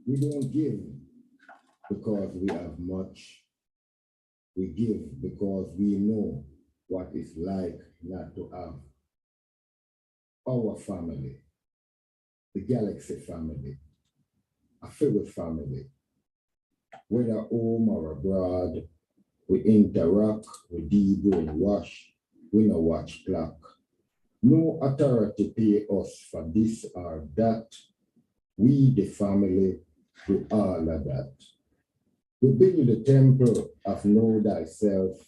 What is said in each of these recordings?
We don't give because we have much. We give because we know what it's like not to have. Our family, the Galaxy family, a favorite family, whether home or abroad, we interact, we debrainwash, we no watch clock. No authority pay us for this or that. We, the family, do all of that. We build the temple of know thyself,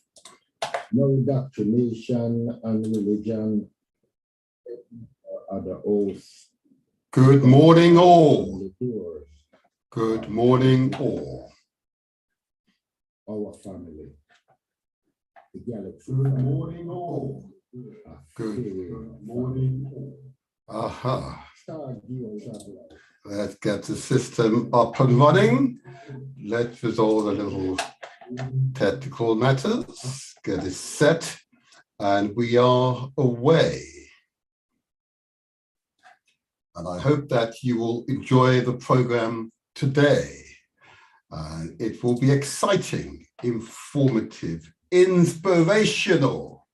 no indoctrination and religion or other oaths. Good morning, all. Good morning, all. Our family, the Galaxy. Good morning, all. Good morning, all. Aha. Let's get the system up and running. Let's resolve a little technical matters, get it set, and we are away. And I hope that you will enjoy the program today. It will be exciting, informative, inspirational.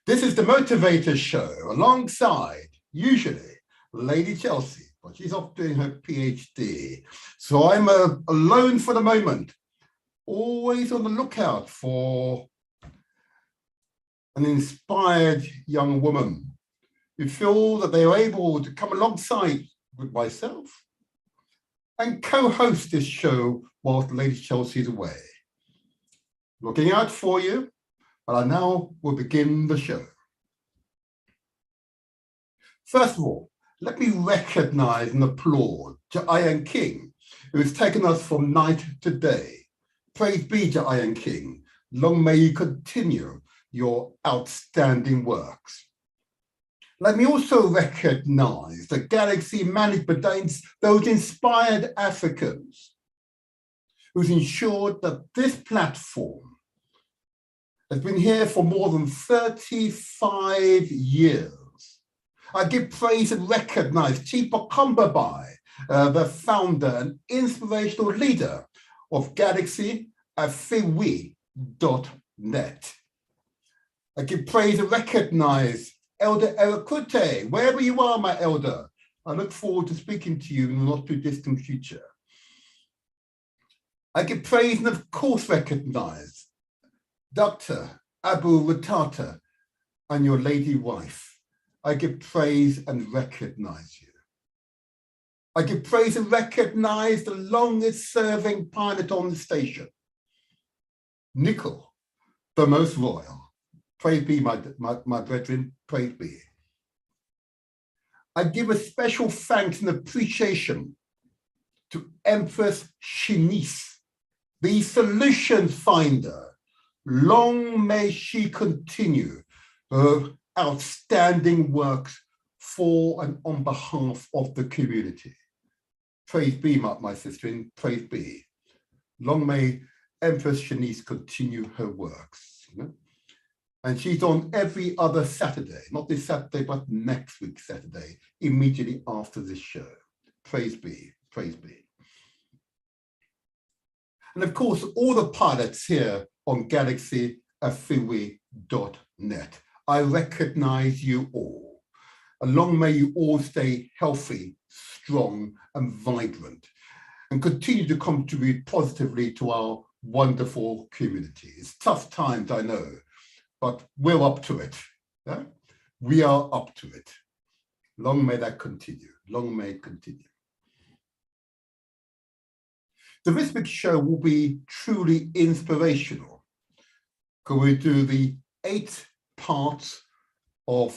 This is the Motivator Show alongside, usually, Lady Chelsea, but she's off doing her PhD. So I'm alone for the moment, always on the lookout for an inspired young woman who feel that they are able to come alongside with myself and co-host this show whilst Lady Chelsea is away. Looking out for you, but I now will begin the show. First of all, let me recognize and applaud Ian King, who has taken us from night to day. Praise be to Ian King. Long may you continue your outstanding works. Let me also recognize the Galaxy management, those inspired Africans who's ensured that this platform has been here for more than 35 years. I give praise and recognize Chipa Kombabai, the founder and inspirational leader of Galaxy at fiwi.net. I give praise and recognize Elder Erakute, wherever you are, my elder. I look forward to speaking to you in the not too distant future. I give praise and of course recognize Dr. Abu Ratata and your lady wife. I give praise and recognize you. I give praise and recognize the longest serving pilot on the station, Nickel, the most royal. Praise be, my brethren, praise be. I give a special thanks and appreciation to Empress Shanice, the solution finder. Long may she continue her outstanding works for and on behalf of the community. Praise be, my sister, and praise be. Long may Empress Shanice continue her works. You know? And she's on every other Saturday, not this Saturday, but next week Saturday, immediately after this show. Praise be, praise be. And of course, all the pilots here on Galaxy at fiwi.net. I recognize you all. And long may you all stay healthy, strong, and vibrant, and continue to contribute positively to our wonderful community. It's tough times, I know, but we're up to it. Yeah? We are up to it. Long may that continue. Long may it continue. The this week's show will be truly inspirational. Because we do the 8 parts of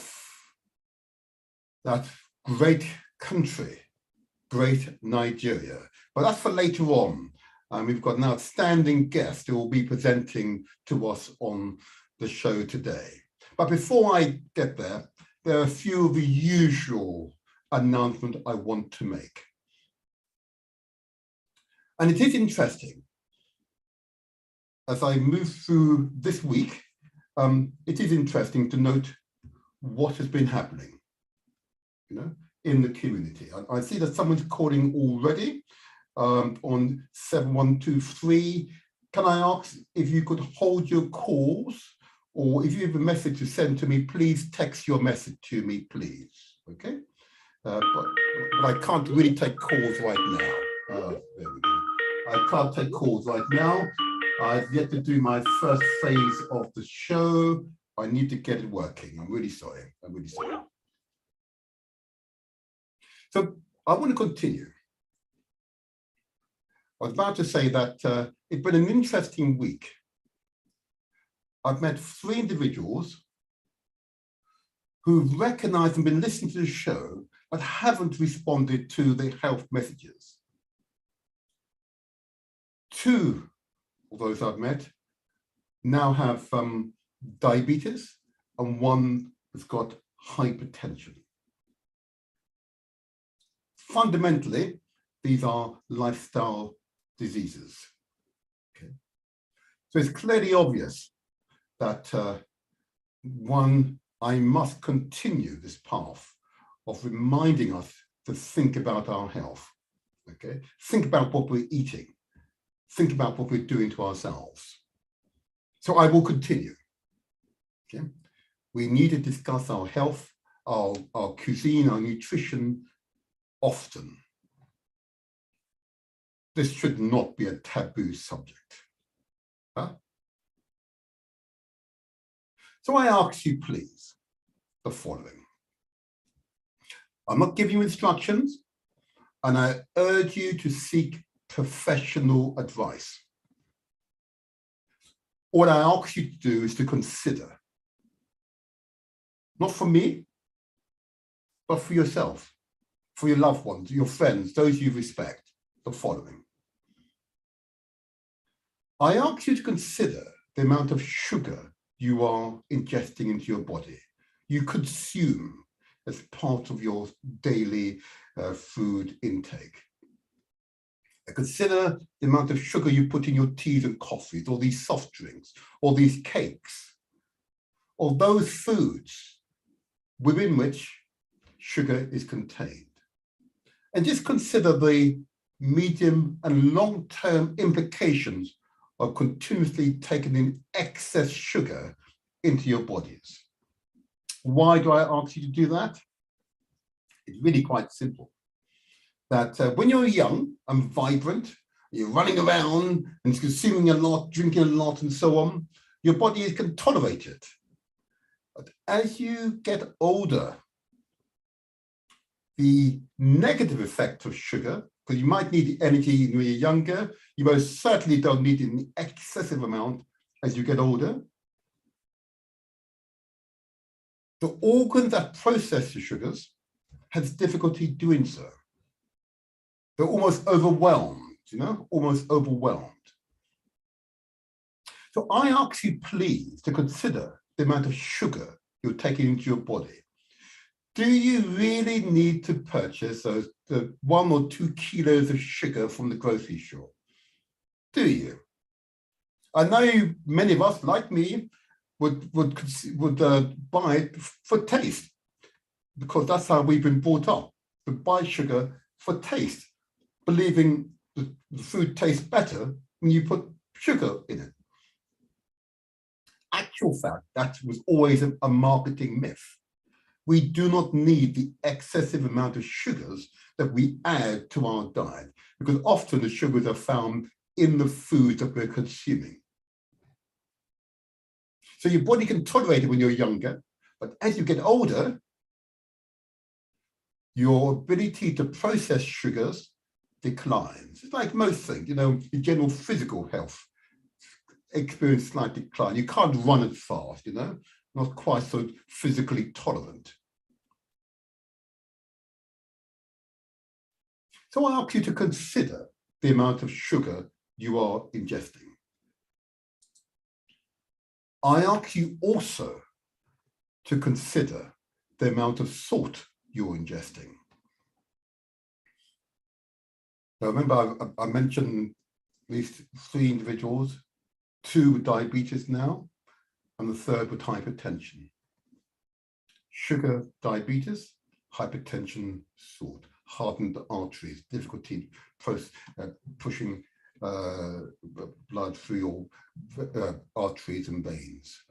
that great country, great Nigeria. But that's for later on. We've got an outstanding guest who will be presenting to us on the show today. But before I get there, there are a few of the usual announcements I want to make. And it is interesting, as I move through this week, it is interesting to note what has been happening, you know, in the community. I see that someone's calling already, on 7123. Can I ask if you could hold your calls, or if you have a message to send to me, please text your message to me, please. Okay, but I can't really take calls right now. There we go. I can't take calls right now. I've yet to do my first phase of the show. I need to get it working. I'm really sorry. I'm really sorry. So I want to continue. I was about to say that it's been an interesting week. I've met 3 individuals who've recognized and been listening to the show but haven't responded to the health messages. 2 of those I've met now have diabetes, and 1 has got hypertension. Fundamentally, these are lifestyle diseases. Okay. So it's clearly obvious that I must continue this path of reminding us to think about our health. Okay, think about what we're eating. Think about what we're doing to ourselves. So I will continue. Okay, we need to discuss our health, our cuisine, our nutrition often. This should not be a taboo subject. Huh? So I ask you, please, the following. I'm not giving you instructions, and I urge you to seek professional advice. What I ask you to do is to consider, not for me, but for yourself, for your loved ones, your friends, those you respect, the following. I ask you to consider the amount of sugar you are ingesting into your body, you consume as part of your daily food intake. Consider the amount of sugar you put in your teas and coffees, or these soft drinks, or these cakes, or those foods within which sugar is contained. And just consider the medium and long-term implications of continuously taking in excess sugar into your bodies. Why do I ask you to do that? It's really quite simple. That when you're young and vibrant, you're running around and consuming a lot, drinking a lot, and so on, your body can tolerate it. But as you get older, the negative effect of sugar, because you might need the energy when you're younger, you most certainly don't need it in the excessive amount as you get older. The organ that processes the sugars has difficulty doing so. They're almost overwhelmed, almost overwhelmed. So I ask you, please, to consider the amount of sugar you're taking into your body. Do you really need to purchase those 1 or 2 kilos of sugar from the grocery store? Do you? I know many of us, like me, would buy it for taste, because that's how we've been brought up, to buy sugar for taste, believing the food tastes better when you put sugar in it. Actual fact, that was always a marketing myth. We do not need the excessive amount of sugars that we add to our diet, because often the sugars are found in the food that we're consuming. So your body can tolerate it when you're younger, but as you get older, your ability to process sugars declines. It's like most things, your general physical health experience slight decline. You can't run as fast, not quite so physically tolerant. So I ask you to consider the amount of sugar you are ingesting. I ask you also to consider the amount of salt you're ingesting. Now remember, I mentioned these 3 individuals, 2 with diabetes now, and the 3rd with hypertension. Sugar, diabetes, hypertension, salt. hardened arteries, difficulty pushing blood through your arteries and veins.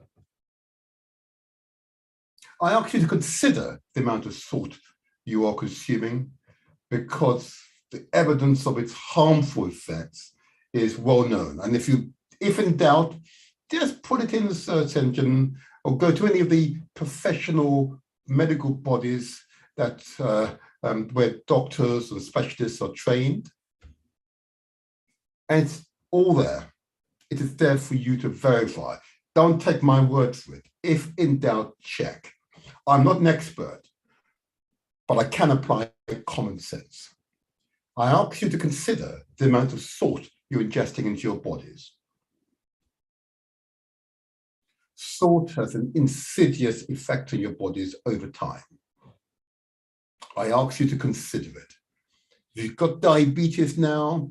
I ask you to consider the amount of salt you are consuming, because the evidence of its harmful effects is well known. And if in doubt, just put it in the search engine or go to any of the professional medical bodies that where doctors and specialists are trained. And it's all there. It is there for you to verify. Don't take my word for it. If in doubt, check. I'm not an expert, but I can apply common sense. I ask you to consider the amount of salt you're ingesting into your bodies. Salt has an insidious effect on your bodies over time. I ask you to consider it. If you've got diabetes now,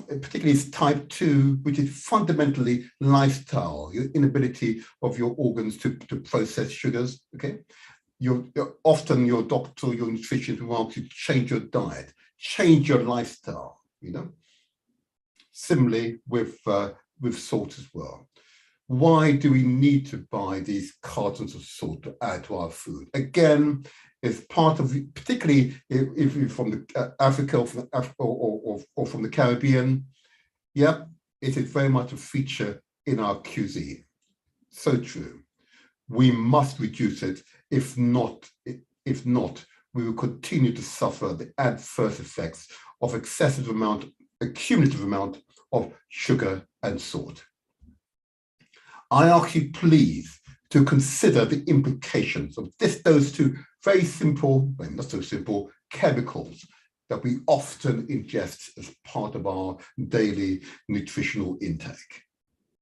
particularly it's type 2, which is fundamentally lifestyle, your inability of your organs to process sugars, okay? Often your doctor, your nutritionist will ask you to change your diet, change your lifestyle, you know? Similarly with salt as well. Why do we need to buy these cartons of salt to add to our food? Again, it's part of, particularly if you're from Africa or from the Caribbean, yeah, it is very much a feature in our cuisine. So true. We must reduce it. If not, we will continue to suffer the adverse effects of accumulative amount of sugar and salt. I ask you, please, to consider the implications of those two very simple, well, not so simple, chemicals that we often ingest as part of our daily nutritional intake.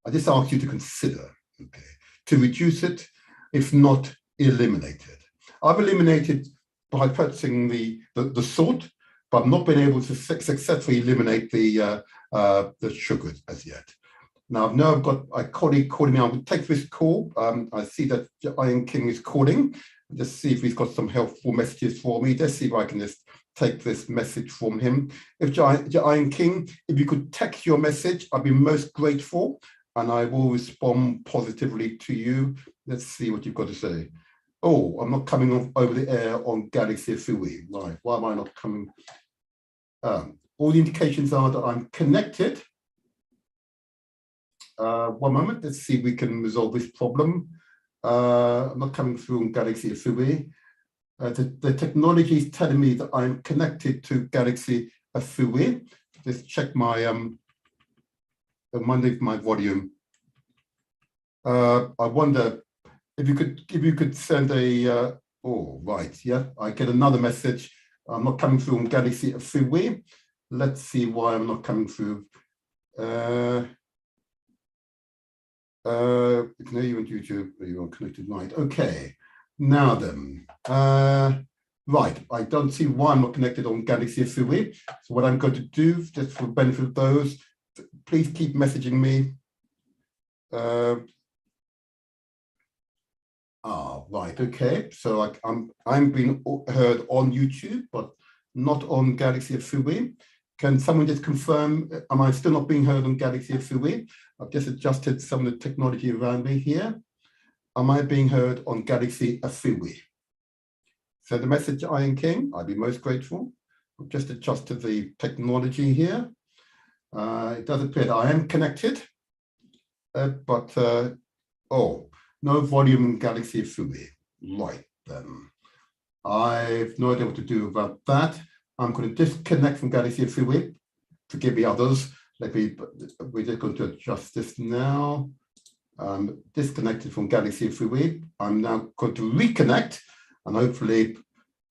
I just ask you to consider, okay, to reduce it, if not eliminate it. I've eliminated by purchasing the salt, but I've not been able to successfully eliminate the sugars as yet. Now, I've got a colleague calling me. I will take this call. I see that Ian King is calling. Just see if he's got some helpful messages for me. Let's see if I can just take this message from him. If Ian King, if you could text your message, I'd be most grateful, and I will respond positively to you. Let's see what you've got to say. Oh, I'm not coming over the air on Galaxy Fui. Right, why am I not coming? All the indications are that I'm connected. One moment, let's see if we can resolve this problem. I'm not coming through on Galaxy Fui. The technology is telling me that I'm connected to Galaxy Fui. Just check my my volume. I wonder if you could send a. Oh right, yeah, I get another message. I'm not coming through on Galaxy Fui. Let's see why I'm not coming through. No, you on YouTube, you are connected, right? Okay, now then, right, I don't see why I'm not connected on Galaxy Fui. So what I'm going to do, just for the benefit of those, please keep messaging me. Right, okay. So I'm being heard on YouTube, but not on Galaxy Fui. Can someone just confirm, am I still not being heard on Galaxy Fui? I've just adjusted some of the technology around me here. Am I being heard on Galaxy Fui? Send a message to Ian King, I'd be most grateful. I've just adjusted the technology here. It does appear that I am connected, but oh, no volume in Galaxy Fui. Right then. I've no idea what to do about that. I'm going to disconnect from Galaxy Fui. Forgive me, others. We're just going to adjust this now. Disconnected from Galaxy Fui. I'm now going to reconnect, and hopefully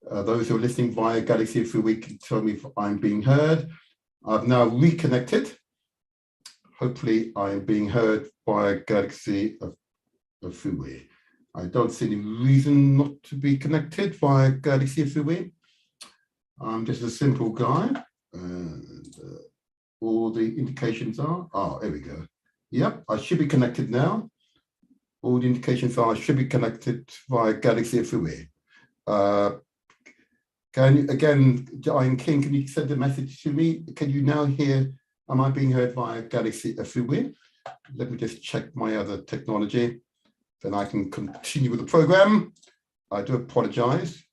those who are listening via Galaxy Fui can tell me if I'm being heard. I've now reconnected. Hopefully I am being heard via Galaxy Fui. I don't see any reason not to be connected via Galaxy Fui. I'm just a simple guy, and all the indications are, there we go. Yep, I should be connected now. All the indications are I should be connected via Galaxy Fui. Can you, again, Ian King, can you send a message to me? Can you now hear, am I being heard via Galaxy FUW? Let me just check my other technology, then I can continue with the program. I do apologize.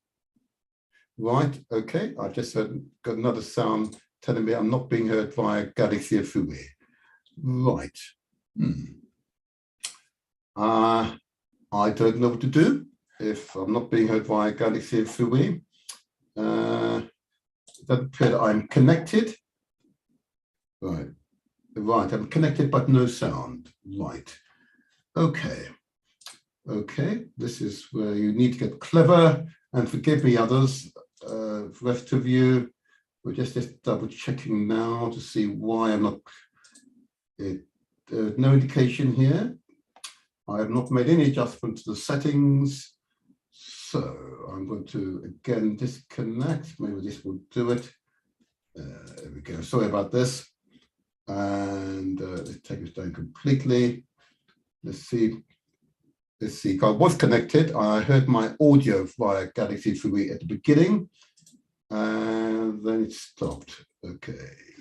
Right, okay, I've just got another sound telling me I'm not being heard via Galaxy FUW. Right. I don't know what to do if I'm not being heard via Galaxy FUW. It doesn't appear that I'm connected. Right, right, I'm connected but no sound. Right, okay. Okay, this is where you need to get clever, and forgive me others, the rest of you, we're just double checking now to see why I'm not, there's no indication here. I have not made any adjustment to the settings. So I'm going to again disconnect, maybe this will do it. There we go, sorry about this. And let's take this down completely. Let's see, I was connected. I heard my audio via Galaxy FUW at the beginning, and then it stopped. Okay,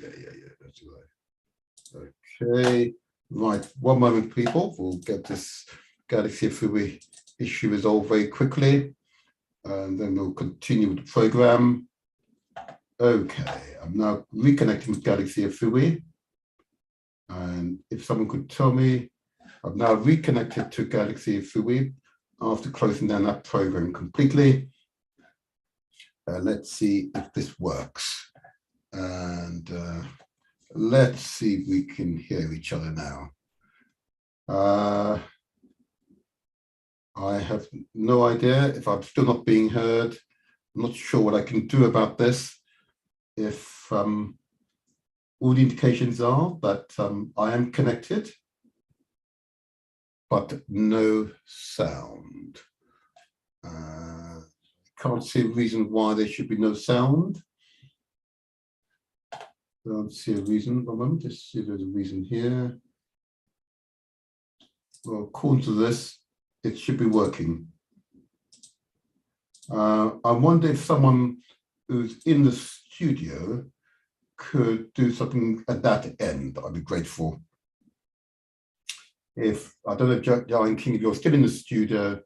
yeah, that's right. Okay, right, one moment, people. We'll get this Galaxy FUW issue resolved very quickly, and then we'll continue with the program. Okay, I'm now reconnecting with Galaxy FUW, and if someone could tell me, I've now reconnected to Galaxy FUW after closing down that program completely. Let's see if this works. And let's see if we can hear each other now. I have no idea if I'm still not being heard. I'm not sure what I can do about this. If all the indications are that I am connected, but no sound. Can't see a reason why there should be no sound. Don't see a reason. One moment, just see if there's a reason here. Well, according to this, it should be working. I wonder if someone who's in the studio could do something at that end. I'd be grateful. If, I don't know, Ian King, if you're still in the studio,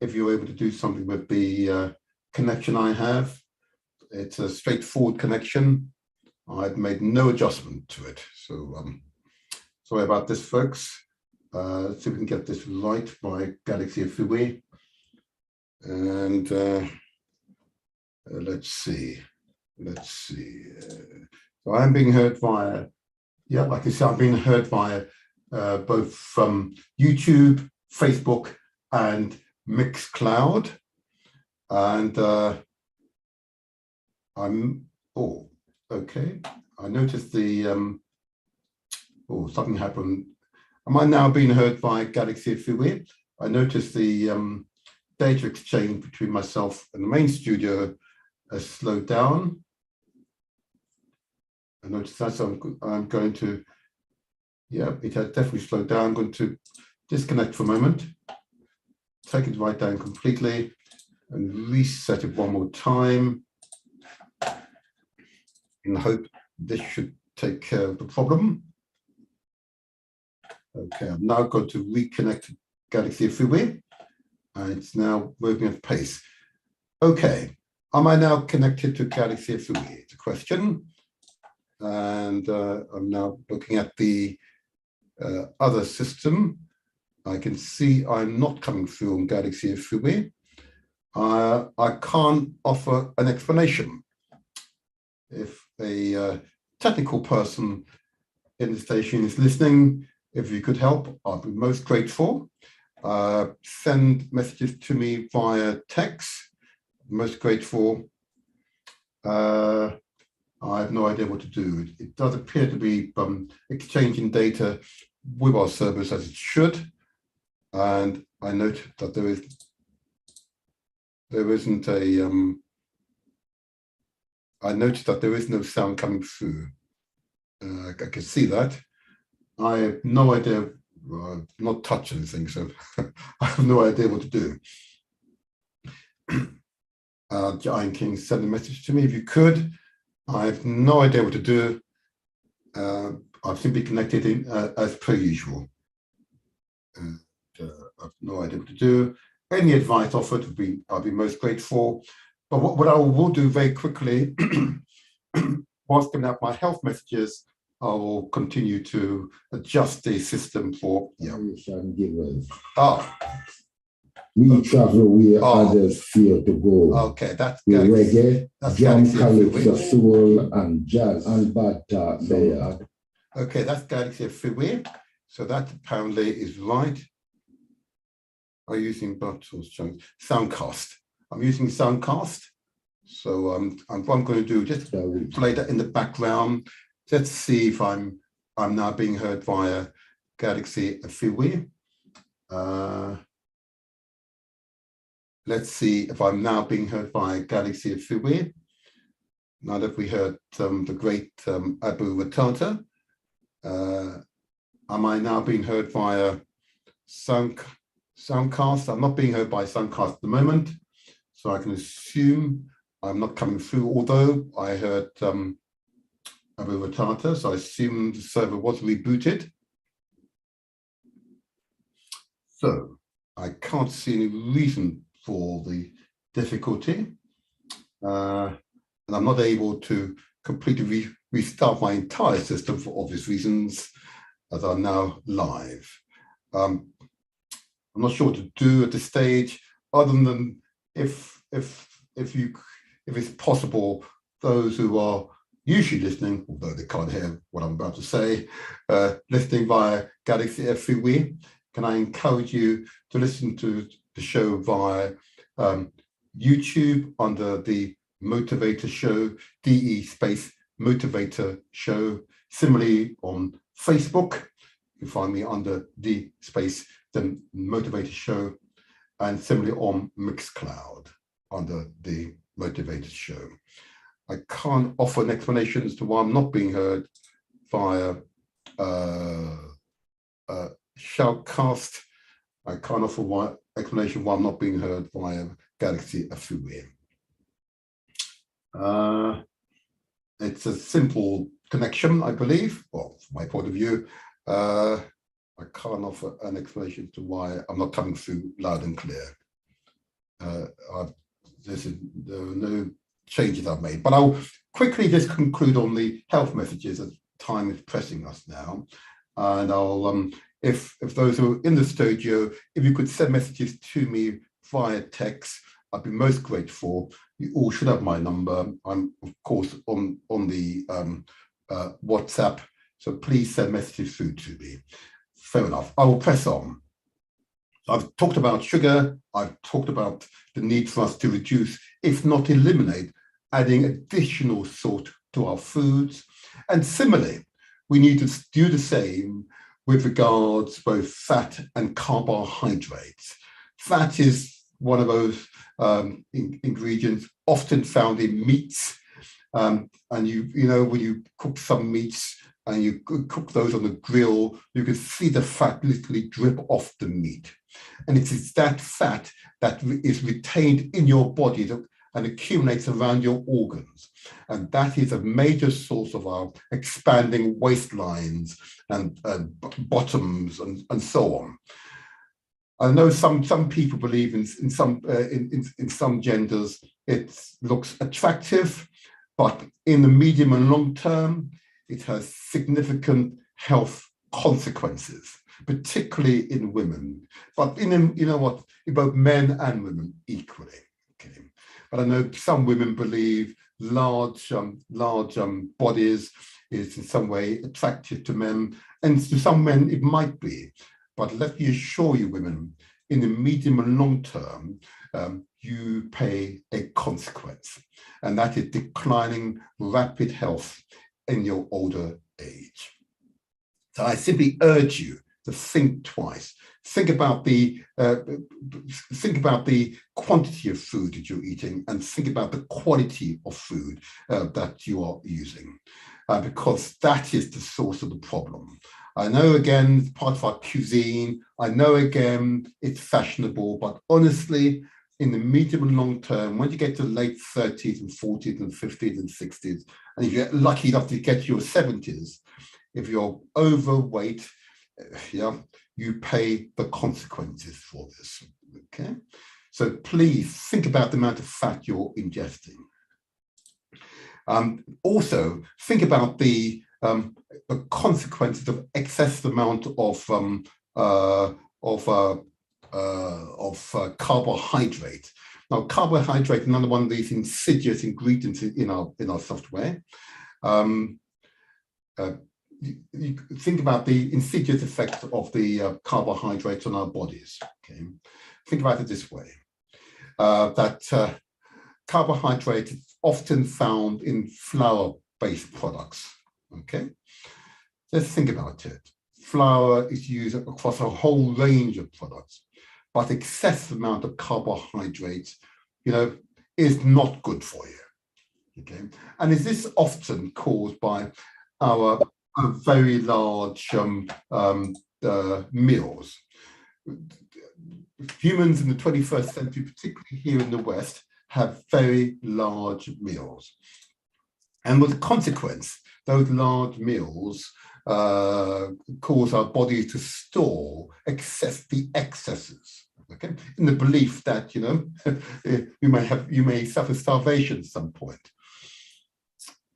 if you're able to do something with the connection I have. It's a straightforward connection. I've made no adjustment to it. So sorry about this, folks. Let's see if we can get this right by Galaxy FUW. And let's see. So I'm being heard via, yeah, like I said, I'm being heard via both from YouTube, Facebook, and Mixcloud. And okay. I noticed the, something happened. Am I now being heard by Galaxy FUW? I noticed the data exchange between myself and the main studio has slowed down. I noticed that, so I'm going to, yeah, it has definitely slowed down. I'm going to disconnect for a moment, take it right down completely, and reset it one more time in the hope this should take care of the problem. Okay, I'm now going to reconnect to Galaxy FUW, and it's now moving at pace. Okay, am I now connected to Galaxy FUW? It's a question. And I'm now looking at the other system. I can see I'm not coming through on Galaxy FUW. I can't offer an explanation. If a technical person in the station is listening, if you could help, I'd be most grateful. Send messages to me via text, most grateful. I have no idea what to do. It does appear to be exchanging data with our servers as it should. And I note that there isn't a, I noticed that there is no sound coming through. I can see that. I have no idea, not touch anything, so I have no idea what to do. Giant King, send a message to me if you could. I have no idea what to do. I've simply connected in as per usual. I've no idea what to do. Any advice offered would be, I'll be most grateful. But what I will do very quickly, whilst giving out my health messages, I will continue to adjust the system for. Yeah. We travel where others fear to go. Okay, that's reggae, drum, calypso, soul, and jazz, and bad talk there. Okay, that's Galaxy Freeway. So that apparently is right. I'm using Soundcast. I'm using Soundcast. So what I'm going to do, just play that in the background. Let's see if I'm now being heard via Galaxy Freeway. Let's see if I'm now being heard by Galaxy Freeway. Now that we heard the great Abu Watata, am I now being heard via Soundcast? I'm not being heard by Soundcast at the moment, so I can assume I'm not coming through, although I heard Abu Watata, so I assume the server was rebooted. So I can't see any reason for the difficulty, and I'm not able to completely restart my entire system for obvious reasons, as I'm now live. I'm not sure what to do at this stage, other than if it's possible, those who are usually listening, although they can't hear what I'm about to say, listening via Galaxy Freeway, can I encourage you to listen to the show via YouTube under the Motivator Show, DE space Motivator Show. Similarly on Facebook, you find me under the space the Motivator Show, and similarly on Mixcloud under the Motivator Show. I can't offer an explanation as to why I'm not being heard via Shoutcast. I can't offer explanation why I'm not being heard via Galaxy Freeway. It's a simple connection, I believe. Well, from my point of view, I can't offer an explanation to why I'm not coming through loud and clear. There are no changes I've made, but I'll quickly just conclude on the health messages as time is pressing us now. And I'll, if those who are in the studio, if you could send messages to me via text, I'd be most grateful. You all should have my number. I'm of course on the WhatsApp, so please send messages through to me. Fair enough. I will press on. I've talked about sugar. I've talked about the need for us to reduce, if not eliminate, adding additional salt to our foods. And similarly, we need to do the same with regards to both fat and carbohydrates. Fat is one of those ingredients often found in meats. And you know, when you cook some meats and you cook those on the grill, you can see the fat literally drip off the meat. And it is that fat that is retained in your body and accumulates around your organs. And that is a major source of our expanding waistlines and bottoms and so on. I know some people believe in some genders it looks attractive, but in the medium and long term, it has significant health consequences, particularly in women, but in both men and women equally. Okay. But I know some women believe large bodies is in some way attractive to men, and to some men it might be. But let me assure you, women, in the medium and long term, you pay a consequence, and that is declining rapid health in your older age. So I simply urge you to think twice. Think about the quantity of food that you're eating, and think about the quality of food that you are using, because that is the source of the problem. I know, again, it's part of our cuisine. I know, again, it's fashionable, but honestly, in the medium and long term, when you get to late 30s and 40s and 50s and 60s, and if you're lucky enough to get to your 70s, if you're overweight, yeah, you pay the consequences for this, okay? So please think about the amount of fat you're ingesting. Also, think about the consequences of excess amount of carbohydrate. Now, carbohydrate is another one of these insidious ingredients in our software. You think about the insidious effects of the carbohydrates on our bodies. Okay, think about it this way: that carbohydrate is often found in flour-based products. Okay, let's think about it. Flour is used across a whole range of products, but excessive amount of carbohydrates, is not good for you. Okay, and is this often caused by our very large meals? Humans in the 21st century, particularly here in the West, have very large meals. And with a consequence, those large meals cause our bodies to store the excesses, okay? In the belief that, you may suffer starvation at some point.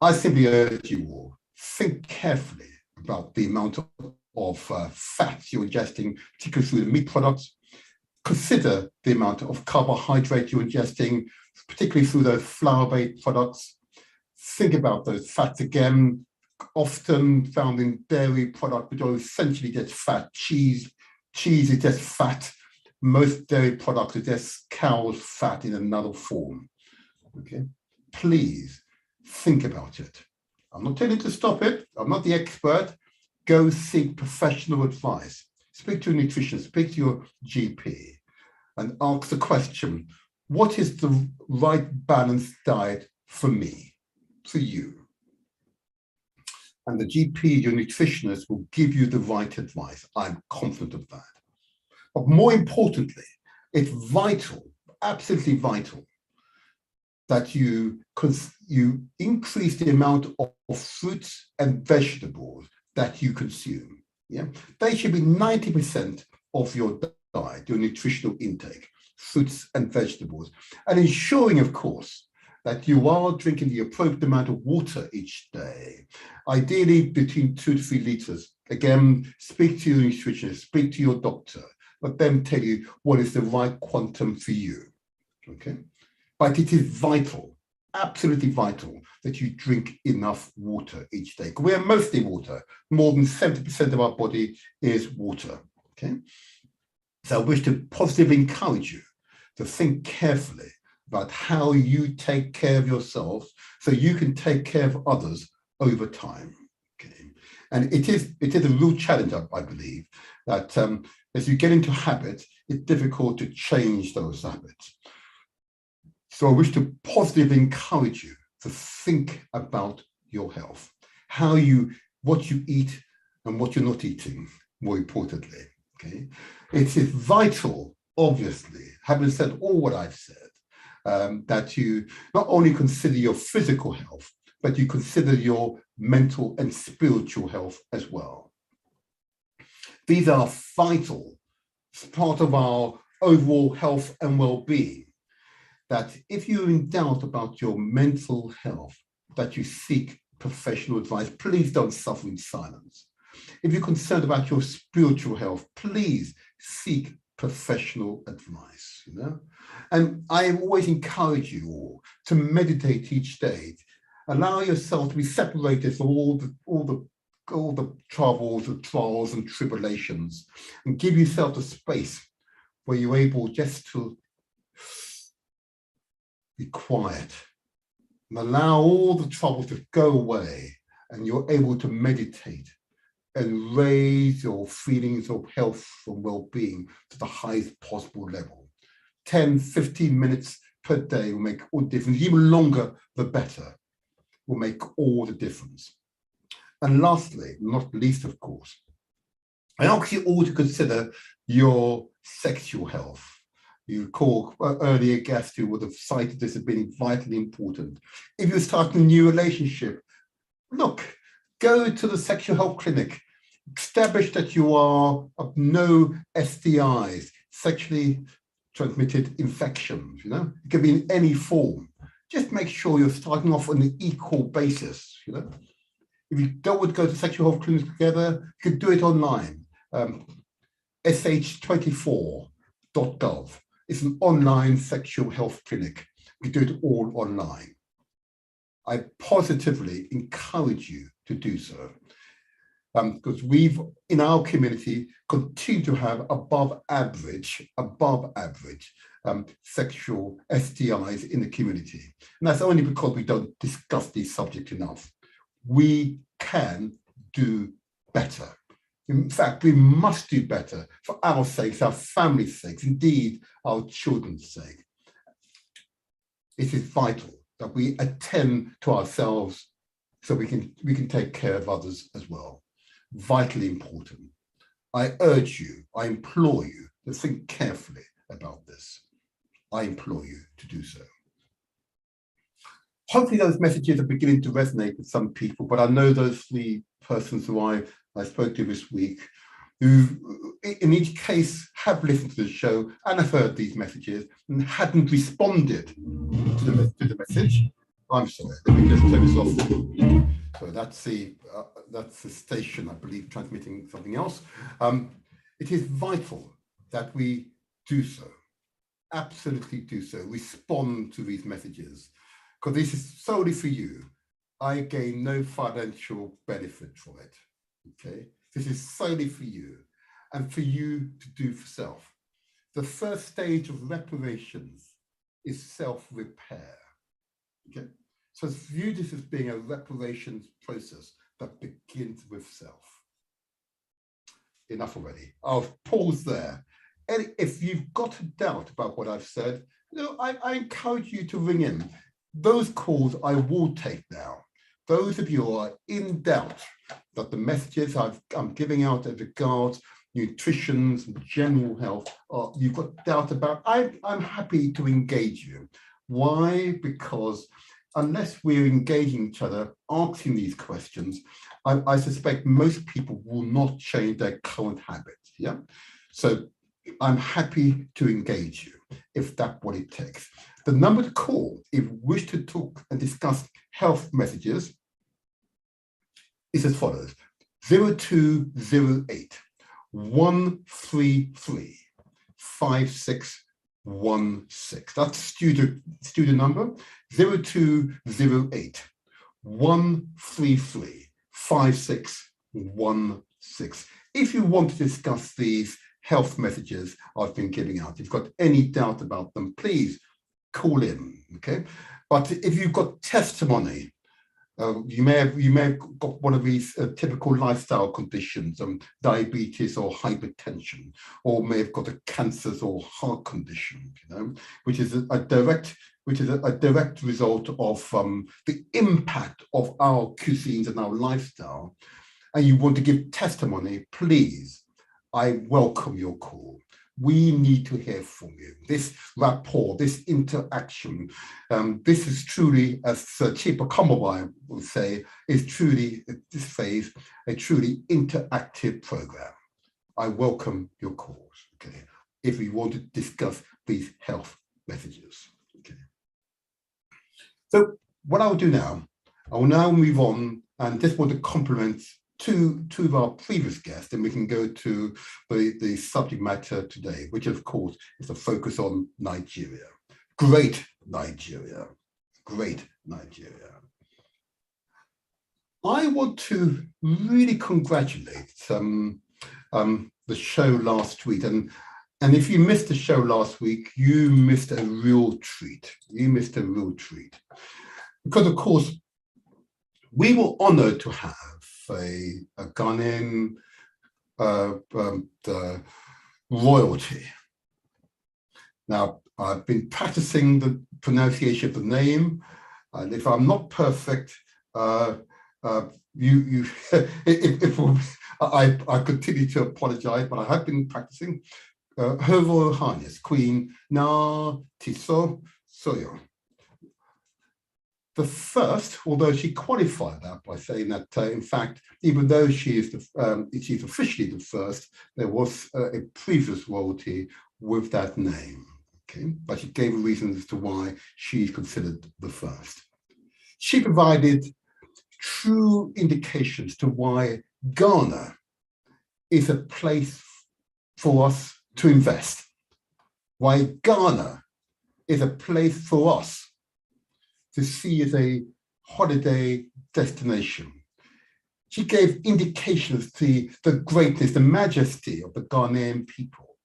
I simply urge you all, think carefully about the amount of fat you're ingesting, particularly through the meat products. Consider the amount of carbohydrate you're ingesting, particularly through those flour-based products. Think about those fats again, often found in dairy products, which are essentially just fat. Cheese is just fat. Most dairy products are just cow's fat in another form. Okay, please think about it. I'm not telling you to stop it. I'm not the expert. Go seek professional advice. Speak to a nutritionist, speak to your GP, and ask the question, what is the right balanced diet for me, for you? And the GP, your nutritionist, will give you the right advice. I'm confident of that. But more importantly, it's vital, absolutely vital, that you increase the amount of fruits and vegetables that you consume. Yeah, they should be 90% of your diet, your nutritional intake, fruits and vegetables, and ensuring, of course, that you are drinking the appropriate amount of water each day, ideally between 2 to 3 liters. Again, speak to your nutritionist, speak to your doctor, let them tell you what is the right quantum for you. Okay, but it is vital, absolutely vital, that you drink enough water each day. We are mostly water. More than 70% of our body is water. Okay, so I wish to positively encourage you to think carefully about how you take care of yourself so you can take care of others over time. Okay, and it is a real challenge, I believe, that as you get into habits, it's difficult to change those habits. So I wish to positively encourage you to think about your health, what you eat and what you're not eating, more importantly. Okay, it is vital, obviously, having said all what I've said, that you not only consider your physical health, but you consider your mental and spiritual health as well. These are vital, part of our overall health and well-being, that if you're in doubt about your mental health, that you seek professional advice. Please don't suffer in silence. If you're concerned about your spiritual health, please seek professional advice. And I always encourage you all to meditate each day. Allow yourself to be separated from all the troubles, the trials and tribulations, and give yourself the space where you're able just to be quiet and allow all the troubles to go away, and you're able to meditate and raise your feelings of health and well-being to the highest possible level. 10, 15 minutes per day will make all the difference. Even longer, the better, will make all the difference. And lastly, not least, of course, I ask you all to consider your sexual health. You recall earlier guests who would have cited this as being vitally important. If you're starting a new relationship, look, go to the sexual health clinic, establish that you are of no STIs, sexually transmitted infections, you know, it can be in any form. Just make sure you're starting off on an equal basis, you know. If you don't want to go to sexual health clinics together, you could do it online. sh24.gov. It's an online sexual health clinic. You do it all online. I positively encourage you to do so. Because we've, in our community, continued to have above average sexual STIs in the community. And that's only because we don't discuss these subjects enough. We can do better. In fact, we must do better for our sakes, our family's sakes, indeed, our children's sake. It is vital that we attend to ourselves so we can take care of others as well. Vitally important. I urge you, I implore you to think carefully about this. I implore you to do so. Hopefully those messages are beginning to resonate with some people, but I know those 3 persons who I spoke to this week, who in each case have listened to the show and have heard these messages and hadn't responded to the message. I'm sorry, let me just turn this off. So that's the station, I believe, transmitting something else. It is vital that we do so, absolutely do so, respond to these messages, because this is solely for you. I gain no financial benefit from it, okay? This is solely for you and for you to do for self. The first stage of reparations is self-repair, okay? So view this as being a reparations process that begins with self. Enough already. I'll pause there. And if you've got a doubt about what I've said, you know, I encourage you to ring in. Those calls I will take now. Those of you who are in doubt that the messages I'm giving out as regards nutrition and general health, you've got doubt about, I'm happy to engage you. Why? Because unless we're engaging each other, asking these questions, I suspect most people will not change their current habits. Yeah. So I'm happy to engage you if that's what it takes. The number to call if you wish to talk and discuss health messages is as follows: 0208 133 5616. That's studio number 0208 133 5616. If you want to discuss these health messages I've been giving out, if you've got any doubt about them, please call in, okay? But if you've got testimony, you may have got one of these typical lifestyle conditions, diabetes or hypertension, or may have got a cancers or heart condition, you know, which is a direct result of the impact of our cuisines and our lifestyle, and you want to give testimony, please, I welcome your call. We need to hear from you. This rapport, this interaction, this is truly, as Sir Chipa Komawai would say, is truly, this phase, a truly interactive program. I welcome your calls, okay, if we want to discuss these health messages, okay. So what I'll do now, I will now move on and just want to compliment two of our previous guests, and we can go to the subject matter today, which of course is a focus on Nigeria. Great Nigeria, great Nigeria. I want to really congratulate the show last week, and if you missed the show last week, you missed a real treat. You missed a real treat, because of course we were honored to have a Ghanaian royalty. Now, I've been practicing the pronunciation of the name, and if I'm not perfect, I continue to apologize, but I have been practicing. Her Royal Highness, Queen Na Tiso Soyo. The first, although she qualified that by saying that, in fact, even though she's officially the first, there was a previous royalty with that name. Okay, but she gave reasons as to why she's considered the first. She provided true indications to why Ghana is a place for us to invest, why Ghana is a place for us to see as a holiday destination. She gave indications to the greatness, the majesty of the Ghanaian people.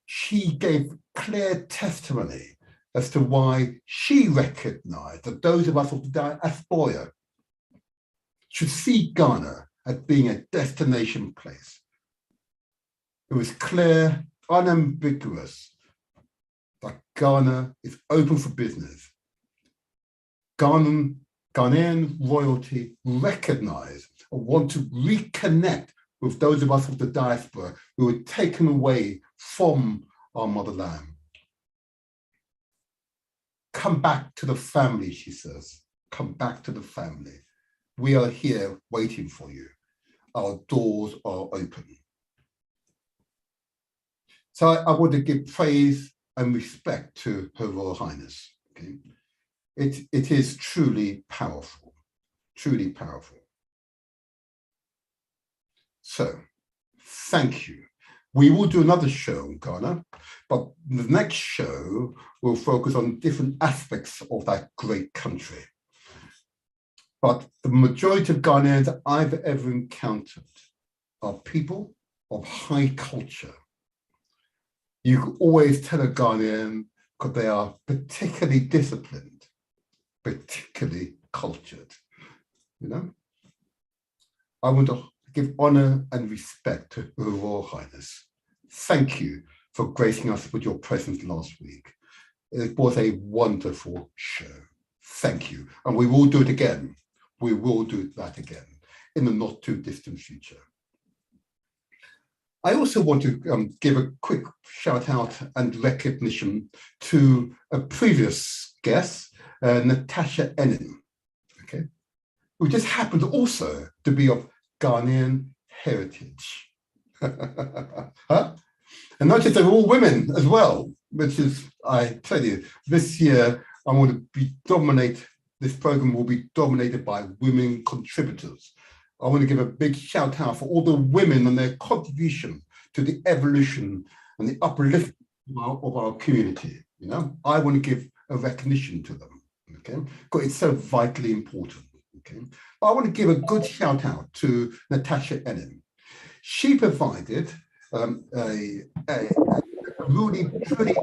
She gave clear testimony as to why she recognized that those of us of the diaspora should see Ghana as being a destination place. It was clear, unambiguous, that Ghana is open for business. Ghanaian royalty recognize and want to reconnect with those of us of the diaspora who were taken away from our motherland. Come back to the family, she says. Come back to the family. We are here waiting for you. Our doors are open. So I want to give praise and respect to Her Royal Highness. Okay? It is truly powerful, truly powerful. So, thank you. We will do another show on Ghana, but the next show will focus on different aspects of that great country. But the majority of Ghanaians I've ever encountered are people of high culture. You can always tell a Ghanaian because they are particularly disciplined, particularly cultured. You know, I want to give honor and respect to Her Royal Highness. Thank you for gracing us with your presence last week. It was a wonderful show. Thank you. And we will do it again. We will do that again in the not too distant future. I also want to give a quick shout out and recognition to a previous guest, Natasha Enin, okay, who just happened also to be of Ghanaian heritage. Huh? And notice they're all women as well, which is, I tell you, this year I want to this program will be dominated by women contributors. I want to give a big shout out for all the women and their contribution to the evolution and the upliftment of our community. You know, I want to give a recognition to them, okay? Because it's so vitally important, okay? But I want to give a good shout out to Natasha Enin. She provided a really, truly.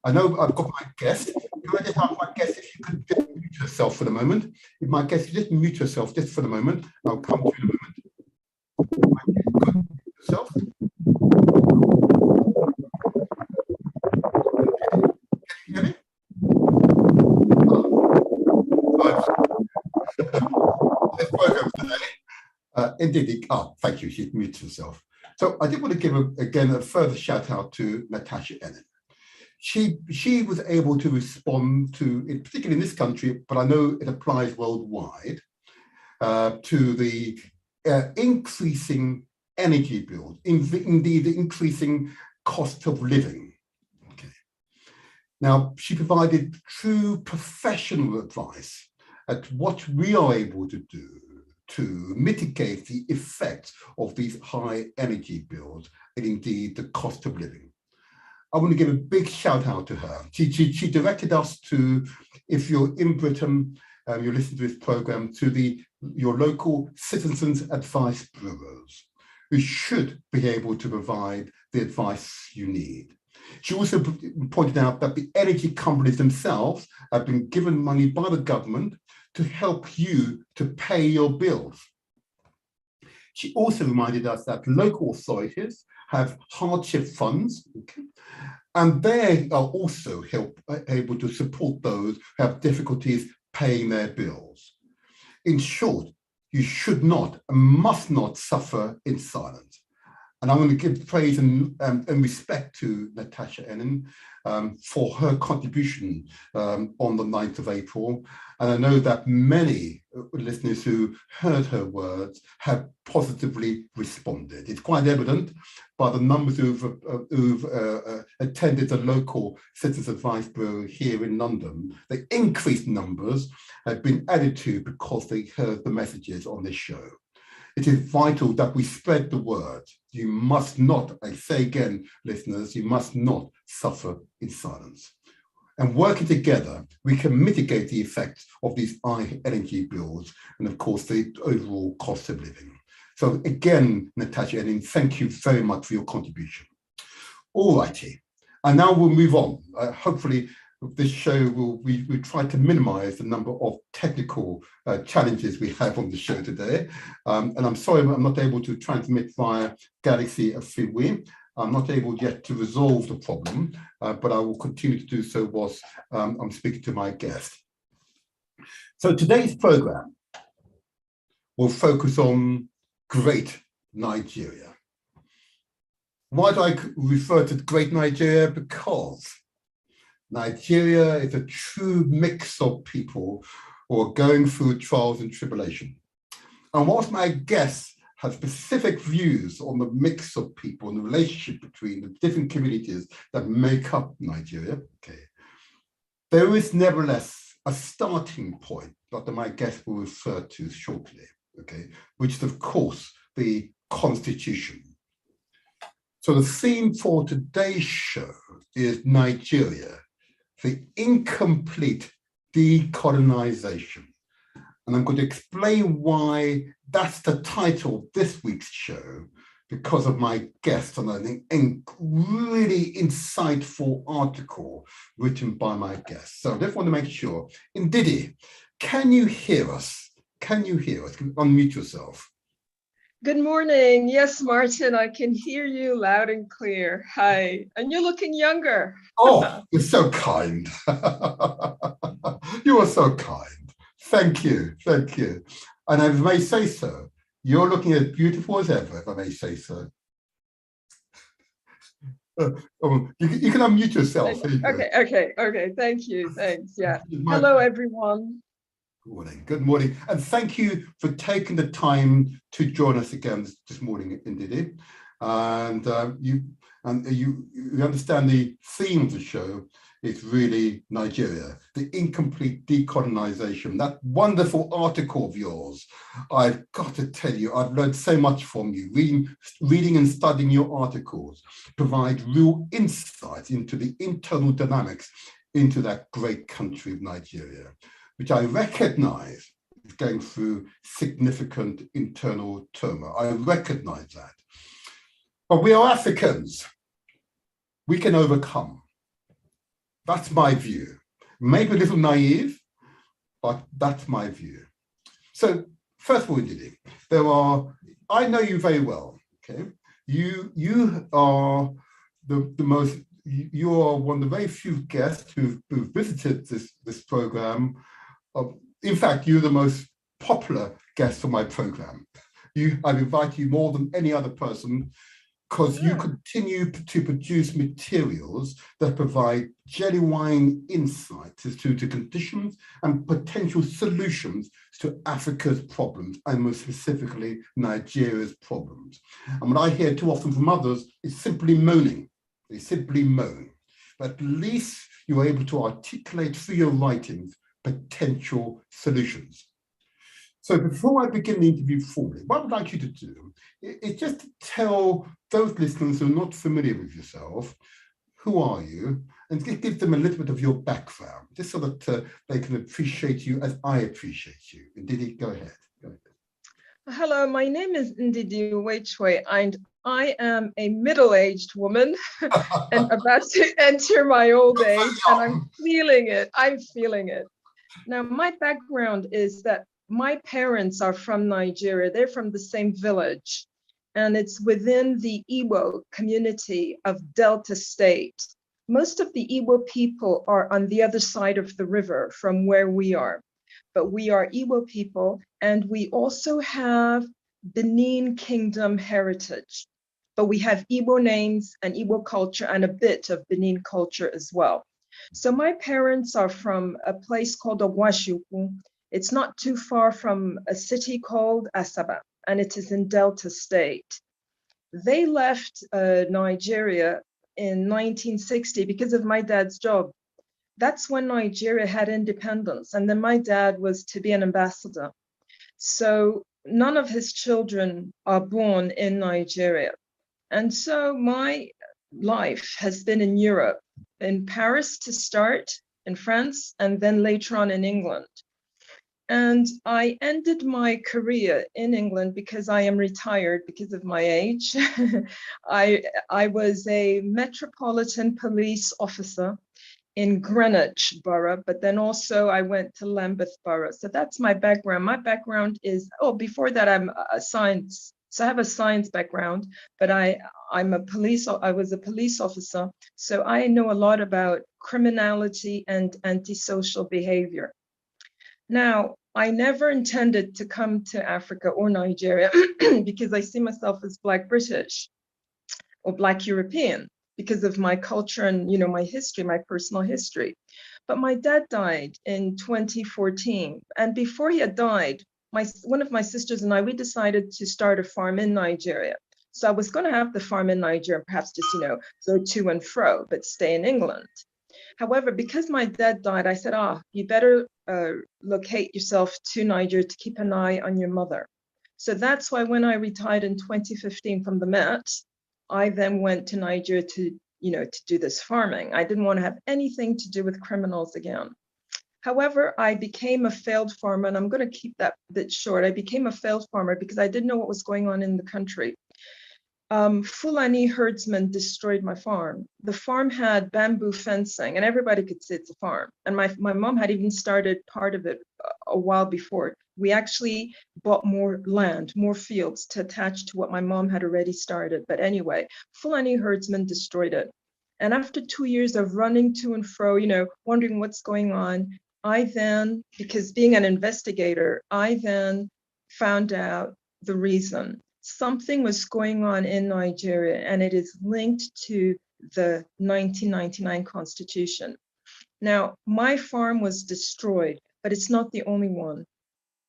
I know I've got my guest. Can I just ask my guest if you could just mute yourself for the moment? If my guest, just mute yourself just for the moment. I'll come to you in a moment. Mute yourself. Can you hear me? This program today, indeed. Thank you. She's muted herself. So I did want to give again a further shout out to Natasha Enin. She was able to respond to, particularly in this country, but I know it applies worldwide, to the increasing energy bills, indeed the increasing cost of living. Okay. Now, she provided true professional advice at what we are able to do to mitigate the effects of these high energy bills and indeed the cost of living. I want to give a big shout out to her. She directed us to, if you're in Britain, you listen to this program, to your local citizens advice bureaus, who should be able to provide the advice you need. She also pointed out that the energy companies themselves have been given money by the government to help you to pay your bills. She also reminded us that local authorities have hardship funds, okay, and they are also able to support those who have difficulties paying their bills. In short, you should not and must not suffer in silence. And I'm going to give praise and respect to Natasha Ennin for her contribution on the 9th of April. And I know that many listeners who heard her words have positively responded. It's quite evident by the numbers who've attended the local Citizens Advice Bureau here in London. The increased numbers have been added to because they heard the messages on this show. It is vital that we spread the word. You must not, I say again, listeners, you must not suffer in silence. And working together, we can mitigate the effects of these high energy bills and, of course, the overall cost of living. So again, Natasha Ennin, thank you very much for your contribution. All righty. And now we'll move on. Hopefully, this show we try to minimize the number of technical challenges we have on the show today. And I'm sorry I'm not able to transmit via Galaxy Freeway. I'm not able yet to resolve the problem, but I will continue to do so whilst I'm speaking to my guest. So today's program will focus on Great Nigeria. Why do I refer to Great Nigeria? Because Nigeria is a true mix of people who are going through trials and tribulation. And whilst my guests have specific views on the mix of people and the relationship between the different communities that make up Nigeria, there is nevertheless a starting point that my guest will refer to shortly, which is, of course, the Constitution. So the theme for today's show is Nigeria, the incomplete decolonization. And I'm going to explain why that's the title of this week's show, because of my guest on a really insightful article written by my guest. So I just want to make sure. Ndidi, can you hear us? Can you hear us? Can you unmute yourself? Good morning. Yes, Martin, I can hear you loud and clear. Hi. And you're looking younger. Oh, you're so kind. You are so kind. Thank you. Thank you. And I may say so, you're looking as beautiful as ever, if I may say so. You can unmute yourself. Okay. Thank you. Thanks. Yeah. Hello, everyone. Good morning. Good morning. And thank you for taking the time to join us again this morning, Ndidi. And you understand the theme of the show is really Nigeria, the incomplete decolonization. That wonderful article of yours, I've got to tell you, I've learned so much from you. Reading and studying your articles provide real insights into the internal dynamics into that great country of Nigeria, which I recognize is going through significant internal turmoil. I recognize that. But we are Africans. We can overcome. That's my view. Maybe a little naive, but that's my view. So first of all, Ndidi, I know you very well, You are you are one of the very few guests who've visited this program. In fact, you're the most popular guest on my program. I've invited you more than any other person because you continue to produce materials that provide genuine insights as to the conditions and potential solutions to Africa's problems, and most specifically Nigeria's problems. And what I hear too often from others is simply moaning. They simply moan. But at least you're able to articulate through your writings potential solutions. So before I begin the interview formally, what I'd like you to do is just to tell those listeners who are not familiar with yourself, who are you, and give them a little bit of your background, just so that they can appreciate you as I appreciate you. Ndidi, go ahead. Hello, my name is Ndidi Uwechue, and I am a middle-aged woman and about to enter my old age, and I'm feeling it. Now, my background is that my parents are from Nigeria. They're from the same village, and it's within the Igbo community of Delta State. Most of the Igbo people are on the other side of the river from where we are. but we are Igbo people, and we also have Benin Kingdom heritage. But we have Igbo names and Igbo culture and a bit of Benin culture as well. So my parents are from a place called Ogwashiukwu. It's not too far from a city called Asaba, and it is in Delta State. They left Nigeria in 1960 because of my dad's job. That's when Nigeria had independence, and then my dad was to be an ambassador. So none of his children are born in Nigeria. And so my life has been in Europe, in Paris to start, in France, and then later on in England. And I ended my career in England because I am retired because of my age. I was a Metropolitan Police officer in Greenwich Borough, but then also I went to Lambeth Borough. So that's my background. My background is, before that I'm a science. So I have a science background, but I was a police officer. So I know a lot about criminality and antisocial behavior. Now, I never intended to come to Africa or Nigeria because I see myself as Black British or Black European because of my culture and, my history, my personal history. But my dad died in 2014. And before he had died, one of my sisters and I, we decided to start a farm in Nigeria. So I was going to have the farm in Nigeria, perhaps just, go to and fro, but stay in England. However, because my dad died, I said, you better locate yourself to Nigeria to keep an eye on your mother. So that's why when I retired in 2015 from the Met, I then went to Nigeria to do this farming. I didn't want to have anything to do with criminals again. However, I became a failed farmer, and I'm going to keep that bit short. I became a failed farmer because I didn't know what was going on in the country. Fulani herdsmen destroyed my farm. The farm had bamboo fencing, and everybody could see it's a farm. And my mom had even started part of it a while before. We actually bought more land, more fields to attach to what my mom had already started. But anyway, Fulani herdsmen destroyed it. And after 2 years of running to and fro, wondering what's going on, I then, because being an investigator, I then found out the reason. Something was going on in Nigeria, and it is linked to the 1999 Constitution. Now, my farm was destroyed, but it's not the only one.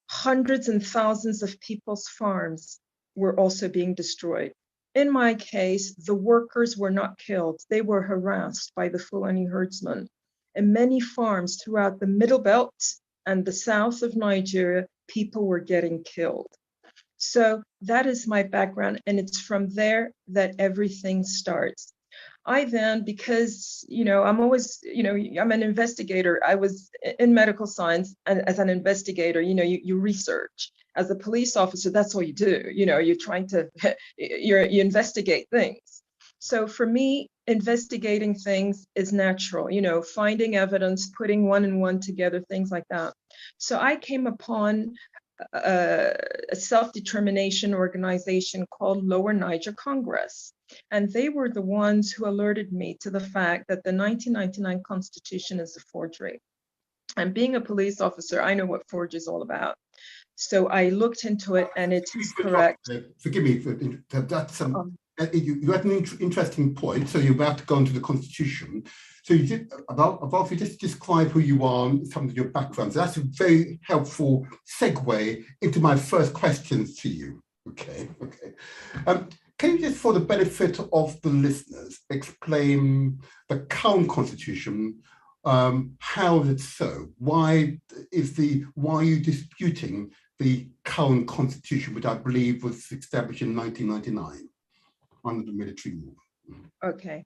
Hundreds and thousands of people's farms were also being destroyed. In my case, the workers were not killed. They were harassed by the Fulani herdsmen. In many farms throughout the Middle Belt and the south of Nigeria, people were getting killed. So that is my background, and it's from there that everything starts. I then, because, I'm always, I'm an investigator. I was in medical science, and as an investigator, you research. As a police officer, that's all you do. You're trying to, you investigate things. So for me, investigating things is natural, finding evidence, putting one and one together, things like that. So I came upon a self-determination organization called Lower Niger Congress. And they were the ones who alerted me to the fact that the 1999 Constitution is a forgery. And being a police officer, I know what forgery is all about. So I looked into it, and it is correct. Forgive me, that's you had an interesting point. So you're about to go into the Constitution. So you did above you just describe who you are and some of your backgrounds. That's a very helpful segue into my first questions to you. Okay. Can you just, for the benefit of the listeners, explain the current Constitution? How is it so? Why are you disputing the current Constitution, which I believe was established in 1999 under the military rule? Okay.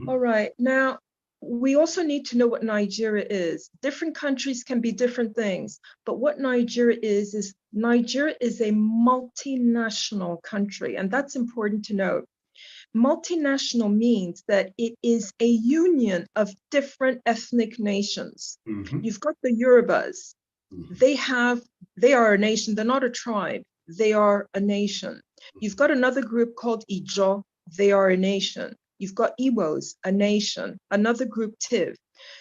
All right. Now, we also need to know what Nigeria is. Different countries can be different things, but what Nigeria is Nigeria is a multinational country, and that's important to note. Multinational means that it is a union of different ethnic nations. Mm-hmm. You've got the Yorubas. Mm-hmm. They are a nation. They're not a tribe. They are a nation. You've got another group called Ijo. They are a nation. You've got Igbos, a nation. Another group, Tiv.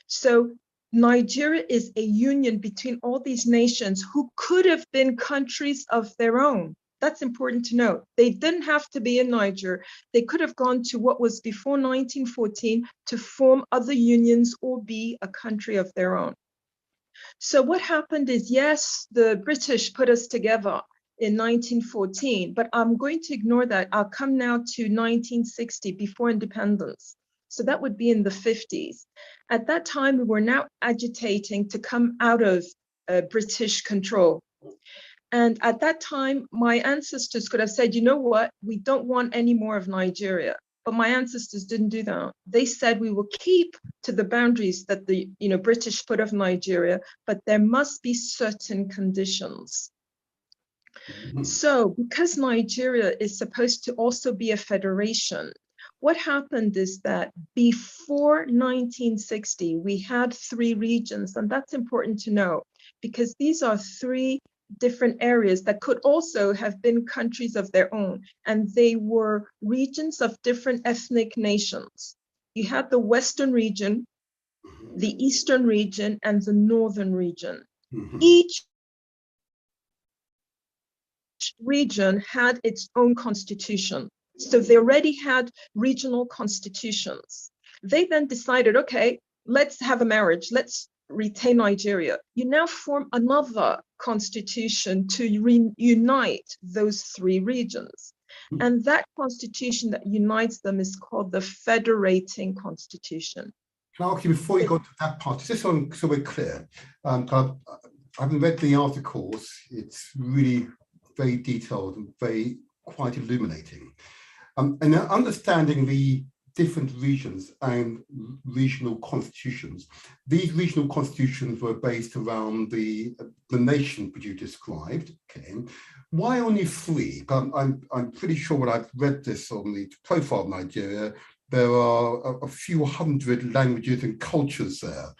So Nigeria is a union between all these nations who could have been countries of their own. That's important to note. They didn't have to be in Niger. They could have gone to what was before 1914 to form other unions or be a country of their own. So what happened is, yes, the British put us together in 1914, but I'm going to ignore that. I'll come now to 1960, before independence. So that would be in the 50s. At that time, we were now agitating to come out of British control. And at that time, my ancestors could have said, you know what, we don't want any more of Nigeria. But my ancestors didn't do that. They said we will keep to the boundaries that the British put of Nigeria, but there must be certain conditions. So because Nigeria is supposed to also be a federation, what happened is that before 1960, we had 3 regions, and that's important to know because these are 3 different areas that could also have been countries of their own, and they were regions of different ethnic nations. You had the Western region, the Eastern region, and the Northern region. Each region had its own constitution. So they already had regional constitutions. They then decided, okay, let's have a marriage. Let's retain Nigeria. You now form another constitution to reunite those 3 regions. And that constitution that unites them is called the Federating Constitution. Can I ask you, before you go to that part, just so we're clear, having read the articles, it's really very detailed and quite illuminating. And understanding the different regions and regional constitutions, these regional constitutions were based around the nation you described. Okay, why only 3? I'm pretty sure when I've read this on the profile of Nigeria, there are a few hundred languages and cultures there.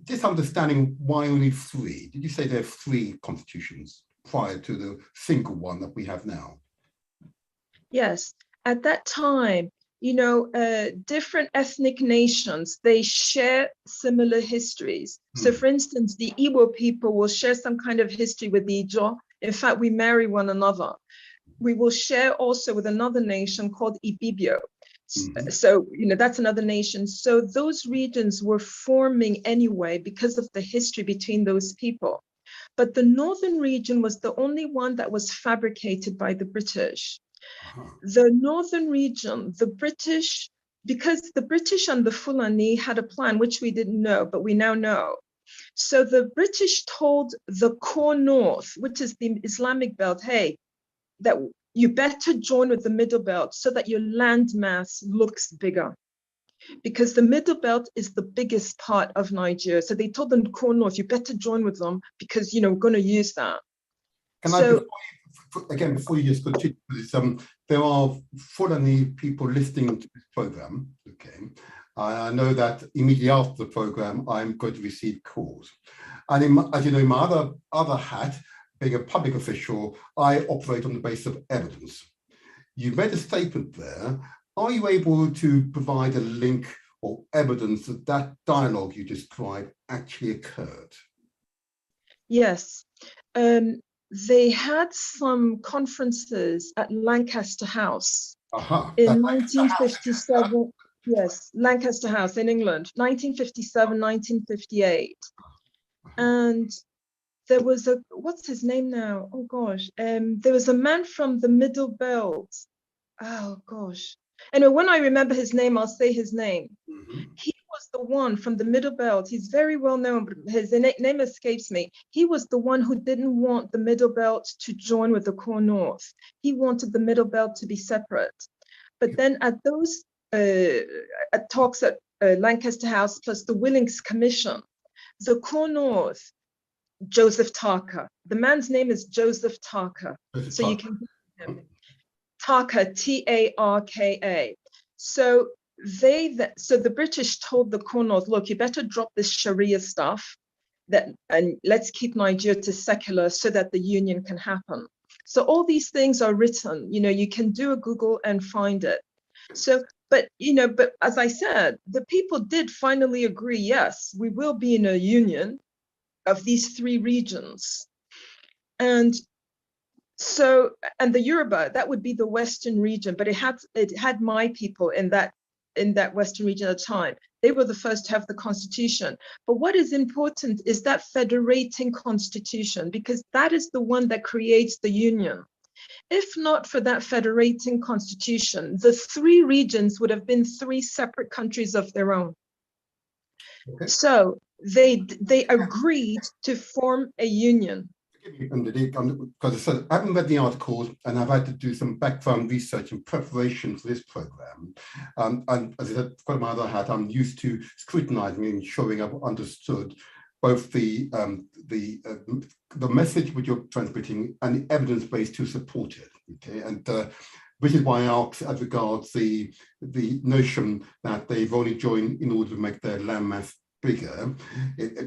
Just understanding why only 3? Did you say there are 3 constitutions prior to the single one that we have now? Yes, at that time, different ethnic nations, they share similar histories. So for instance, the Igbo people will share some kind of history with the Ijaw. In fact, we marry one another. We will share also with another nation called Ibibio. So, that's another nation. So those regions were forming anyway because of the history between those people. But the northern region was the only one that was fabricated by the British. The northern region, the British, because the British and the Fulani had a plan, which we didn't know, but we now know. So the British told the core north, which is the Islamic belt, hey, that you better join with the middle belt so that your land mass looks bigger. Because the middle belt is the biggest part of Nigeria. So they told them core north, you better join with them because, we're going to use that. Before you just continue with this, there are Fulani people listening to this program. Okay, I know that immediately after the program, I'm going to receive calls. And as you know, in my other hat, being a public official, I operate on the basis of evidence. You made a statement there. Are you able to provide a link or evidence that that dialogue you described actually occurred? Yes. They had some conferences at Lancaster House in 1957. Yes, Lancaster House in England, 1957, 1958. And there was what's his name now? Oh gosh. There was a man from the Middle Belt. Oh gosh. Anyway, when I remember his name, I'll say his name. He was the one from the Middle Belt. He's very well known, but his name escapes me. He was the one who didn't want the Middle Belt to join with the core north. He wanted the Middle Belt to be separate. But then at those talks at Lancaster House, plus the Willings Commission, the core north, Joseph Tarker. The man's name is Joseph Tarker. So you can him. Tarka, T-A-R-K-A. So the British told the core north, look, you better drop this Sharia stuff and let's keep Nigeria to secular so that the union can happen. So all these things are written, you can do a Google and find it. So, but as I said, the people did finally agree, yes, we will be in a union of these three regions. And so, and the Yoruba, that would be the Western region, but it had my people in that Western region at the time. They were the first to have the constitution. But what is important is that federating constitution, because that is the one that creates the union. If not for that federating constitution, the three regions would have been three separate countries of their own. Okay. So they agreed to form a union. Because I said I haven't read the articles and I've had to do some background research in preparation for this program. And as I said, for my other hat, I'm used to scrutinizing and ensuring I've understood both the message which you're transmitting and the evidence base to support it. Okay, and which is why I asked as regards the notion that they've only joined in order to make their landmass bigger.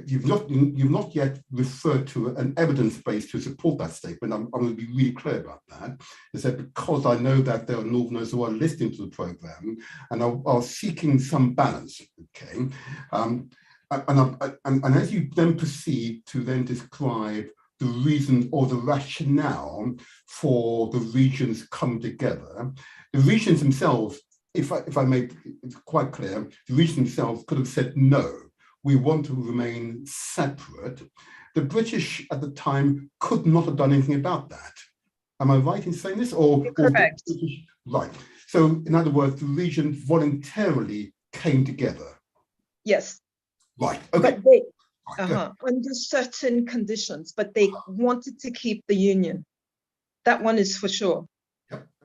You've not yet referred to an evidence base to support that statement. I'm going to be really clear about that. Is that because I know that there are Northerners who are listening to the program and are seeking some balance. Okay, and as you then proceed to then describe the reason or the rationale for the regions come together, the regions themselves, if I make it quite clear, the regions themselves could have said no. We want to remain separate. The British at the time could not have done anything about that. Am I right in saying this? Correct. Right. So in other words, the region voluntarily came together. Yes. Right. Okay. But they, under certain conditions, but they wanted to keep the union. That one is for sure.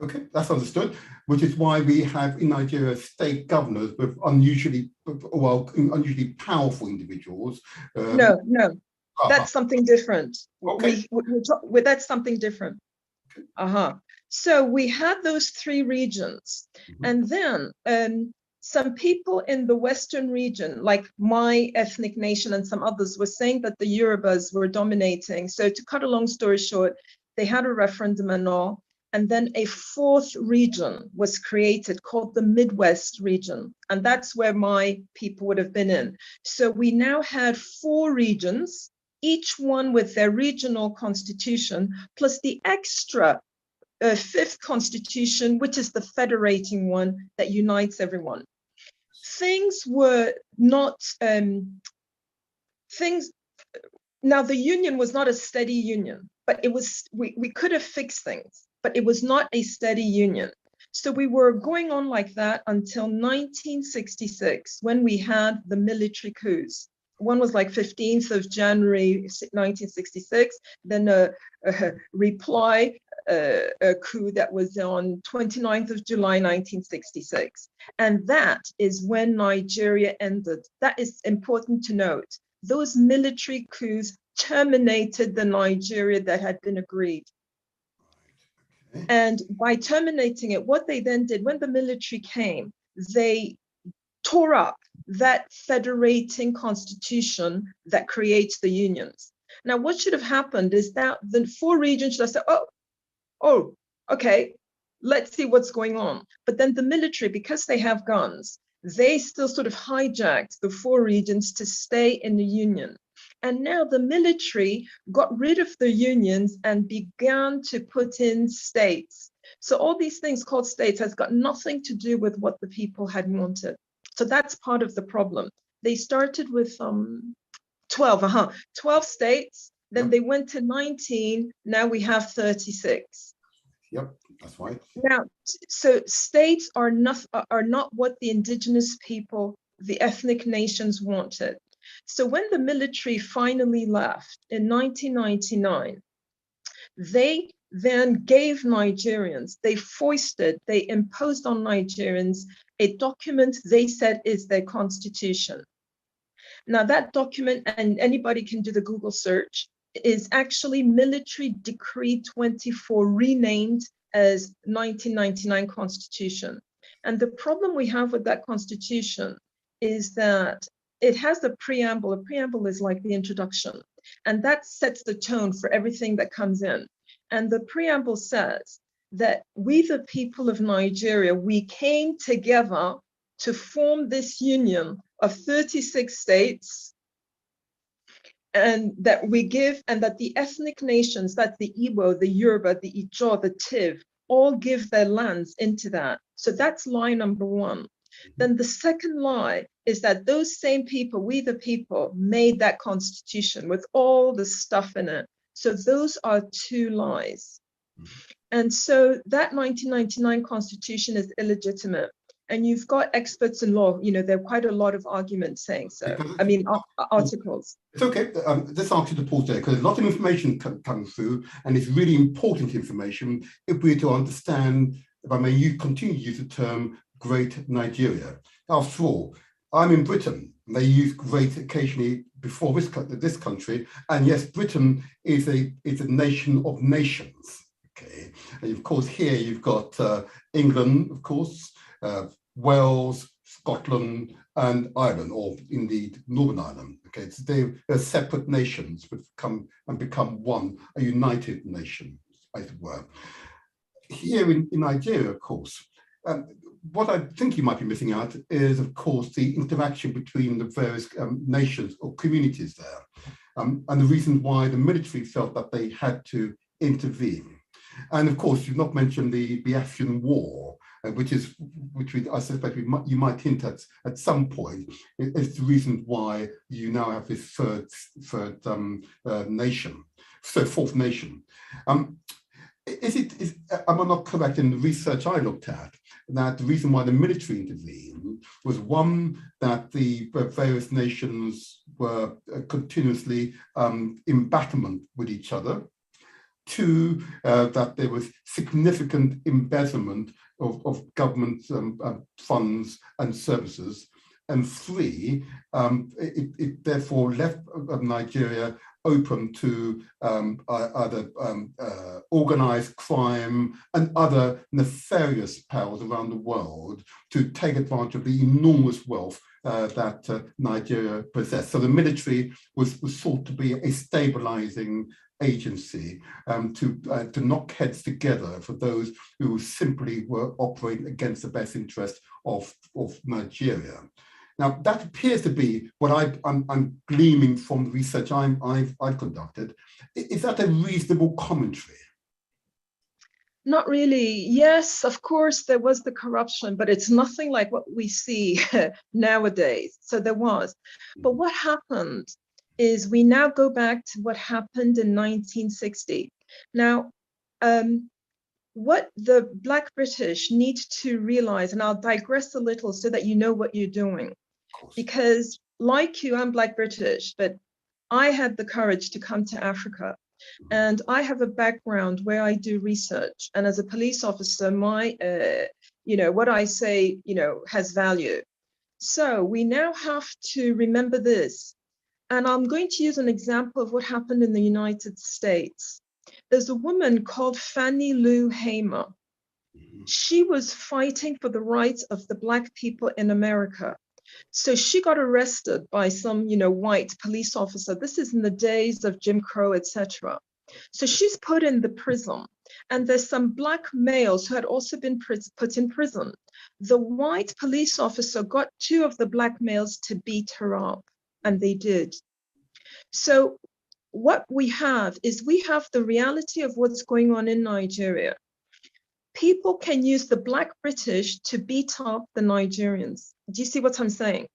Okay, that's understood, which is why we have in Nigeria state governors with unusually powerful individuals. No, that's something different. Okay. That's something different. Okay. So we had those three regions, and then some people in the Western region, like my ethnic nation and some others, were saying that the Yorubas were dominating. So to cut a long story short, they had a referendum and all. And then a fourth region was created called the Midwest region. And that's where my people would have been in. So we now had four regions, each one with their regional constitution, plus the extra fifth constitution, which is the federating one that unites everyone. Things were not, now the union was not a steady union, but it was, we could have fixed things. But it was not a steady union. So we were going on like that until 1966, when we had the military coups. One was like 15th of January, 1966, then a reply a coup that was on 29th of July, 1966. And that is when Nigeria ended. That is important to note. Those military coups terminated the Nigeria that had been agreed. And by terminating it, what they then did, when the military came, they tore up that federating constitution that creates the unions. Now, what should have happened is that the four regions should have said, oh, okay, let's see what's going on. But then the military, because they have guns, they still sort of hijacked the four regions to stay in the union. And now the military got rid of the unions and began to put in states. So all these things called states has got nothing to do with what the people had wanted. So that's part of the problem. They started with 12 states, then they went to 19, now we have 36. Yep, that's right. Now, so states are not what the indigenous people, the ethnic nations wanted. So when the military finally left in 1999, they then gave Nigerians, they imposed on Nigerians a document they said is their constitution. Now that document, and anybody can do the Google search, is actually Military Decree 24, renamed as 1999 Constitution. And the problem we have with that constitution is that it has a preamble. A preamble is like the introduction, and that sets the tone for everything that comes in. And the preamble says that we, the people of Nigeria, we came together to form this union of 36 states, and that we give, and that the ethnic nations, that's the Igbo, the Yoruba, the Ijaw, the Tiv, all give their lands into that. So that's lie number one. Then the second lie is that those same people, we the people, made that constitution with all the stuff in it. So those are two lies. And so that 1999 constitution is illegitimate. And you've got experts in law, you know, there are quite a lot of arguments saying so. I mean, articles. It's okay. Let's ask you to pause there, because a lot of information comes through, and it's really important information if we're to understand, if I may continue to use the term Great Nigeria. After all, I'm in Britain. They use great occasionally before this country, and yes, Britain is a nation of nations. Okay, and of course here you've got England, of course, Wales, Scotland, and Ireland, or indeed Northern Ireland. Okay, so they're separate nations, but become one, a united nation, as it were. Here in Nigeria, of course, what I think you might be missing out is, of course, the interaction between the various nations or communities there, and the reason why the military felt that they had to intervene. And of course, you've not mentioned the Biafran War, which I suspect you might hint at some point. It's the reason why you now have this fourth nation. Am I not correct in the research I looked at that the reason why the military intervened was, one, that the various nations were continuously in battlement with each other; two, that there was significant embezzlement of government funds and services; and three, it therefore left Nigeria open to other organized crime and other nefarious powers around the world to take advantage of the enormous wealth that Nigeria possessed. So the military was thought to be a stabilizing agency to knock heads together for those who simply were operating against the best interest of Nigeria. Now, that appears to be what I'm gleaming from the research I've conducted. Is that a reasonable commentary? Not really. Yes, of course, there was the corruption, but it's nothing like what we see nowadays. So there was. But what happened is we now go back to what happened in 1960. Now, what the Black British need to realize, and I'll digress a little so that you know what you're doing, because like you, I'm Black British, but I had the courage to come to Africa. And I have a background where I do research. And as a police officer, my, what I say, has value. So we now have to remember this. And I'm going to use an example of what happened in the United States. There's a woman called Fannie Lou Hamer. She was fighting for the rights of the Black people in America. So she got arrested by some, white police officer. This is in the days of Jim Crow, etc. So she's put in the prison, and there's some Black males who had also been put in prison. The white police officer got two of the Black males to beat her up, and they did. So what we have is we have the reality of what's going on in Nigeria. People can use the Black British to beat up the Nigerians. Do you see what I'm saying?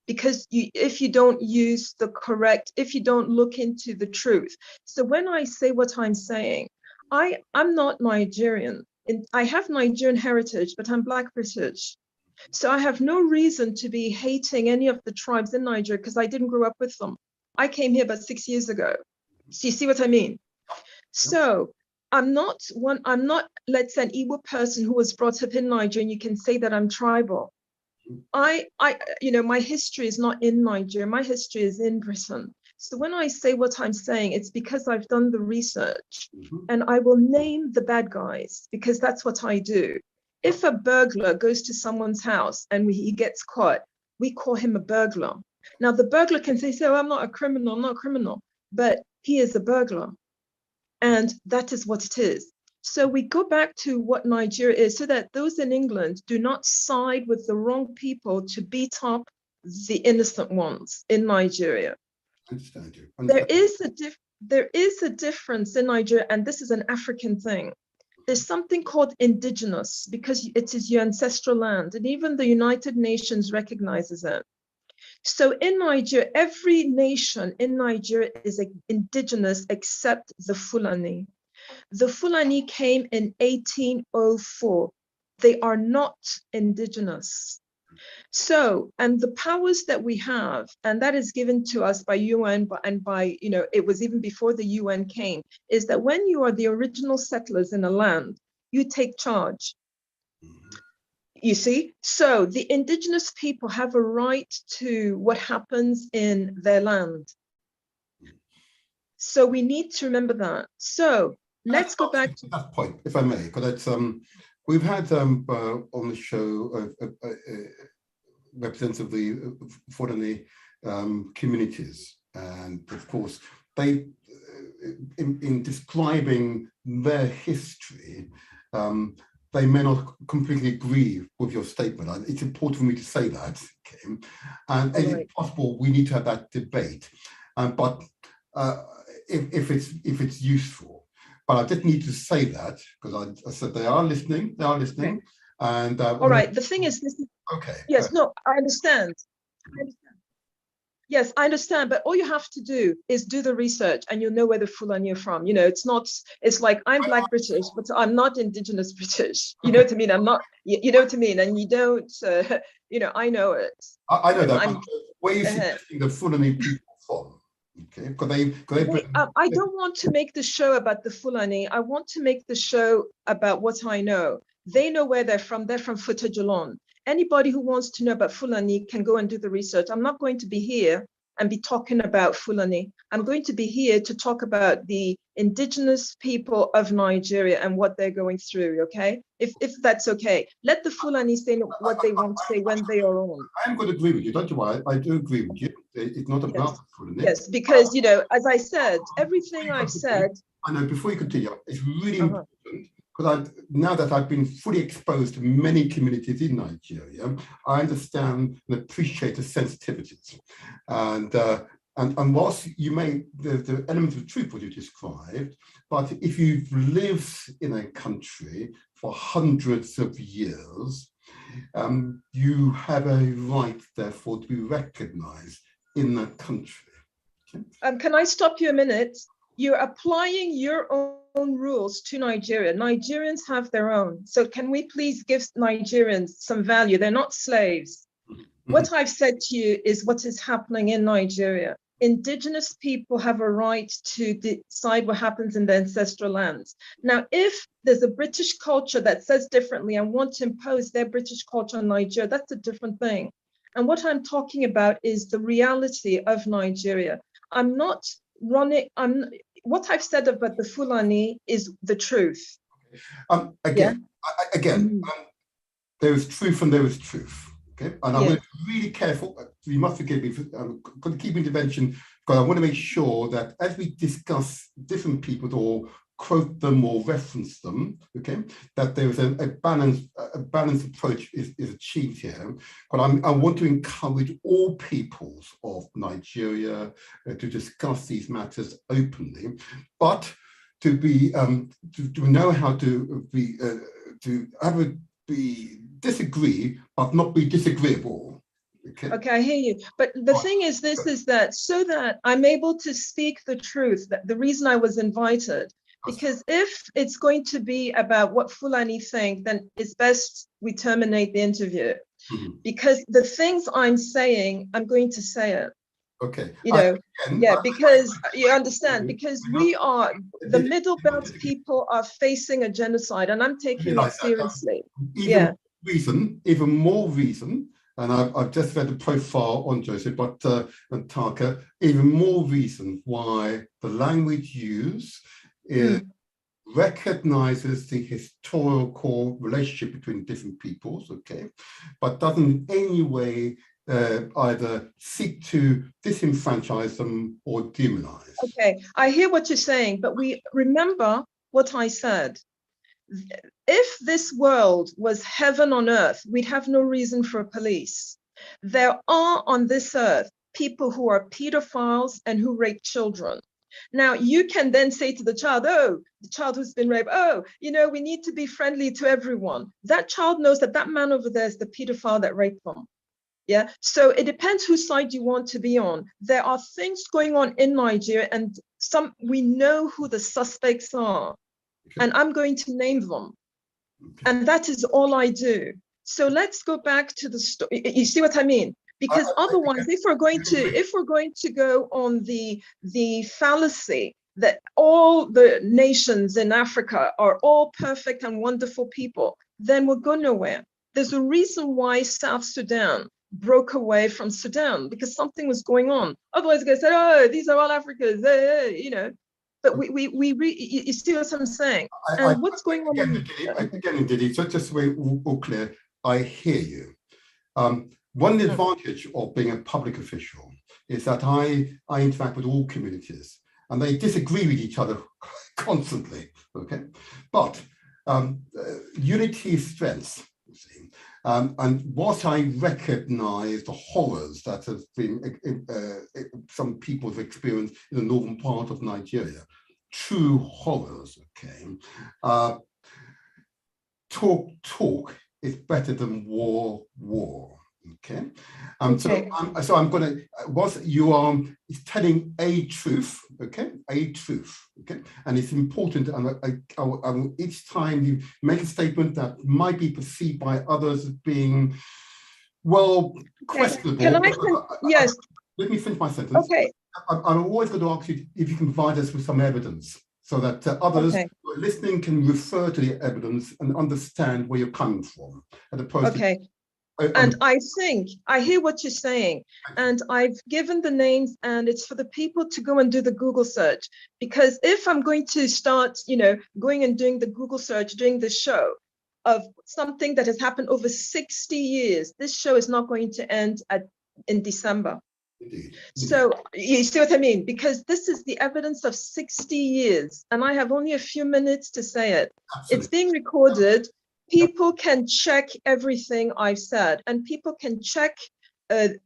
Because if you don't use the correct, if you don't look into the truth. So when I say what I'm saying, I'm not Nigerian. I have Nigerian heritage, but I'm Black British. So I have no reason to be hating any of the tribes in Nigeria because I didn't grow up with them. I came here about 6 years ago. So you see what I mean? So I'm not, let's say, an Igbo person who was brought up in Nigeria, and you can say that I'm tribal. My history is not in Nigeria. My history is in Britain. So when I say what I'm saying, it's because I've done the research, and I will name the bad guys because that's what I do. If a burglar goes to someone's house and he gets caught, we call him a burglar. Now the burglar can say, oh, I'm not a criminal, but he is a burglar. And that is what it is. So we go back to what Nigeria is, so that those in England do not side with the wrong people to beat up the innocent ones in Nigeria. I understand you. There is a difference in Nigeria, and this is an African thing. There's something called indigenous, because it is your ancestral land, and even the United Nations recognizes it. So in Nigeria, every nation in Nigeria is indigenous except the Fulani. The Fulani came in 1804. They are not indigenous. So, and the powers that we have, and that is given to us by UN and by, it was even before the UN came, is that when you are the original settlers in a land, you take charge. You see? So the indigenous people have a right to what happens in their land. So we need to remember that. So let's go back to that point, if I may, because it's we've had on the show representatives of the Fulani communities, and of course they, in describing their history, they may not completely agree with your statement. It's important for me to say that, Kim. And if possible, we need to have that debate. But if it's useful, but I just need to say that because I said they are listening. They are listening. Okay. And all right. The thing is, this is okay. Yes. No, I understand. Yes, I understand. But all you have to do is do the research, and you'll know where the Fulani are from. It's not. It's like I'm Black British, but I'm not Indigenous British. You know what I mean? I'm not. You know what I mean? And you don't. I know it. I know that. Where you suggesting the Fulani people from? Okay, because I don't want to make the show about the Fulani. I want to make the show about what I know. They know where they're from. They're from Futajalon. Anybody who wants to know about Fulani can go and do the research. I'm not going to be here and be talking about Fulani. I'm going to be here to talk about the indigenous people of Nigeria and what they're going through, okay? If that's okay. Let the Fulani say what they want to say when they are on. I'm going to agree with you, don't you? I do agree with you. It's not about Fulani. Yes, because, as I said, everything I've said. I know, before you continue, it's really important. Because now that I've been fully exposed to many communities in Nigeria, I understand and appreciate the sensitivities. And whilst you may, the element of truth what you described, but if you've lived in a country for hundreds of years, you have a right, therefore, to be recognized in that country. Okay? Can I stop you a minute? You're applying your own rules to Nigeria. Nigerians have their own. So can we please give Nigerians some value? They're not slaves. What I've said to you is what is happening in Nigeria. Indigenous people have a right to decide what happens in their ancestral lands. Now, if there's a British culture that says differently and want to impose their British culture on Nigeria, that's a different thing. And what I'm talking about is the reality of Nigeria. I'm not running, what I've said about the Fulani is the truth. Again, there is truth and there is truth. Okay, and I'm going to be really careful. You must forgive me for going to keep intervention because I want to make sure that as we discuss different people or quote them or reference them, okay, that there is a balanced approach is achieved here. But I want to encourage all peoples of Nigeria to discuss these matters openly, but to be to know how to be disagree, but not be disagreeable. Okay, I hear you. But the thing is, is that so that I'm able to speak the truth, that the reason I was invited, because if it's going to be about what Fulani think, then it's best we terminate the interview. Because the things I'm saying, I'm going to say it. Okay. Because you understand, because we are, the Middle Belt people are facing a genocide, and I'm taking it seriously. Even more reason, and I've just read the profile on Joseph, but and Taka, even more reason why the language used recognizes the historical relationship between different peoples, okay, but doesn't in any way either seek to disenfranchise them or demonize. Okay, I hear what you're saying, but we remember what I said. if this world was heaven on earth, we'd have no reason for police. There are on this earth people who are pedophiles and who rape children. Now, you can then say to the child, oh, the child who's been raped, oh, we need to be friendly to everyone. That child knows that that man over there is the pedophile that raped them. Yeah, so it depends whose side you want to be on. There are things going on in Nigeria, and we know who the suspects are, and I'm going to name them. And that is all I do. So let's go back to the story. You see what I mean? Because otherwise, if we're going to go on the fallacy that all the nations in Africa are all perfect and wonderful people, then we'll go nowhere. There's a reason why South Sudan broke away from Sudan, because something was going on. Otherwise, they said, "Oh, these are all Africans," But you see what I'm saying? And what's going on? Again, Ndidi, so just so we're all clear, I hear you. One advantage of being a public official is that I interact with all communities, and they disagree with each other constantly. Okay, but unity is strength. You see. And what I recognize the horrors that have been some people have experienced in the northern part of Nigeria, true horrors. Okay, talk is better than war. Okay, okay. So I'm going to, what you are telling a truth, okay, and it's important. And each time you make a statement that might be perceived by others as being, well, questionable. Yes. Let me finish my sentence. Okay. I'm always going to ask you if you can provide us with some evidence, so that others who are listening can refer to the evidence and understand where you're coming from, as opposed to. And I think I hear what you're saying, and I've given the names, and it's for the people to go and do the Google search. Because if I'm going to start, going and doing the Google search, doing the show of something that has happened over 60 years, this show is not going to end in December. Indeed. So you see what I mean? Because this is the evidence of 60 years, and I have only a few minutes to say it. Absolutely. It's being recorded. People can check everything I've said, and people can check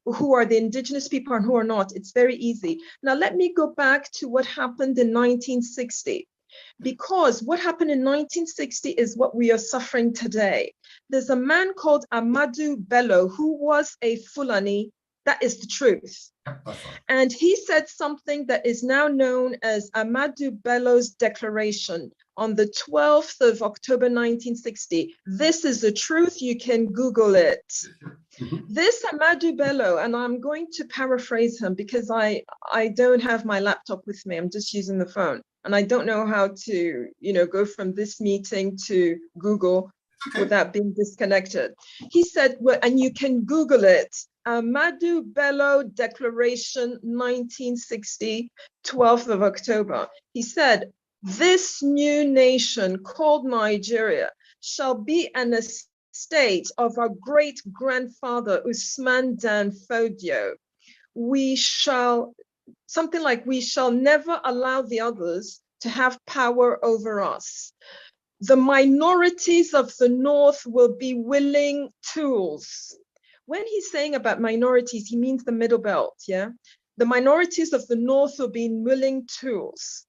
who are the indigenous people and who are not. It's very easy. Now, let me go back to what happened in 1960, because what happened in 1960 is what we are suffering today. There's a man called Amadou Bellows who was a Fulani. That is the truth. And he said something that is now known as Amadou Bellows Declaration on the 12th of October, 1960. This is the truth. You can Google it. This Amadou Bellows, and I'm going to paraphrase him because I don't have my laptop with me. I'm just using the phone. And I don't know how to, go from this meeting to Google without being disconnected. He said, well, and you can Google it, Amadou Bellows Declaration 1960, 12th of October. He said, this new nation called Nigeria shall be an estate of our great-grandfather Usman Dan Fodio. We shall never allow the others to have power over us. The minorities of the North will be willing tools. When he's saying about minorities, he means the Middle Belt, yeah? The minorities of the North will be willing tools.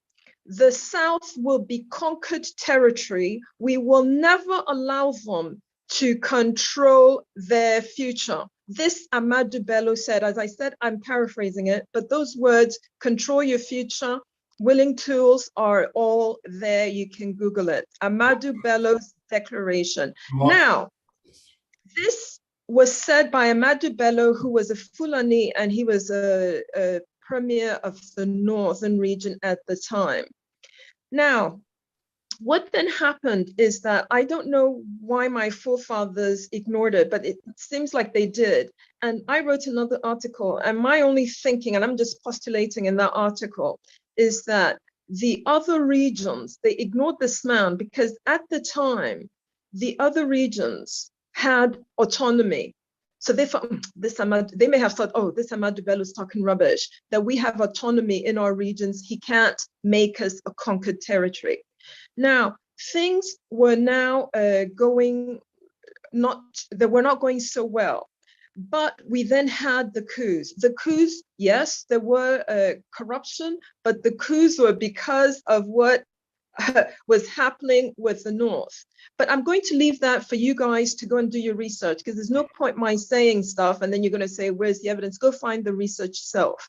The South will be conquered territory. We will never allow them to control their future. This Amadou Bellows said, as I said, I'm paraphrasing it, but those words, control your future, willing tools, are all there. You can Google it. Amadou Bellows Declaration. Now, this was said by Amadou Bellows, who was a Fulani, and he was a premier of the northern region at the time. Now, what then happened is that I don't know why my forefathers ignored it, but it seems like they did. And I wrote another article, and my only thinking, and I'm just postulating in that article, is that the other regions, they ignored this man because at the time, the other regions had autonomy. So they thought, they may have thought, oh, this Amadou Bellows is talking rubbish, that we have autonomy in our regions. He can't make us a conquered territory. Now, things were now they were not going so well. But we then had the coups. The coups, yes, there were corruption, but the coups were because of what was happening with the North. But I'm going to leave that for you guys to go and do your research, because there's no point my saying stuff and then you're going to say, where's the evidence? Go find the research yourself.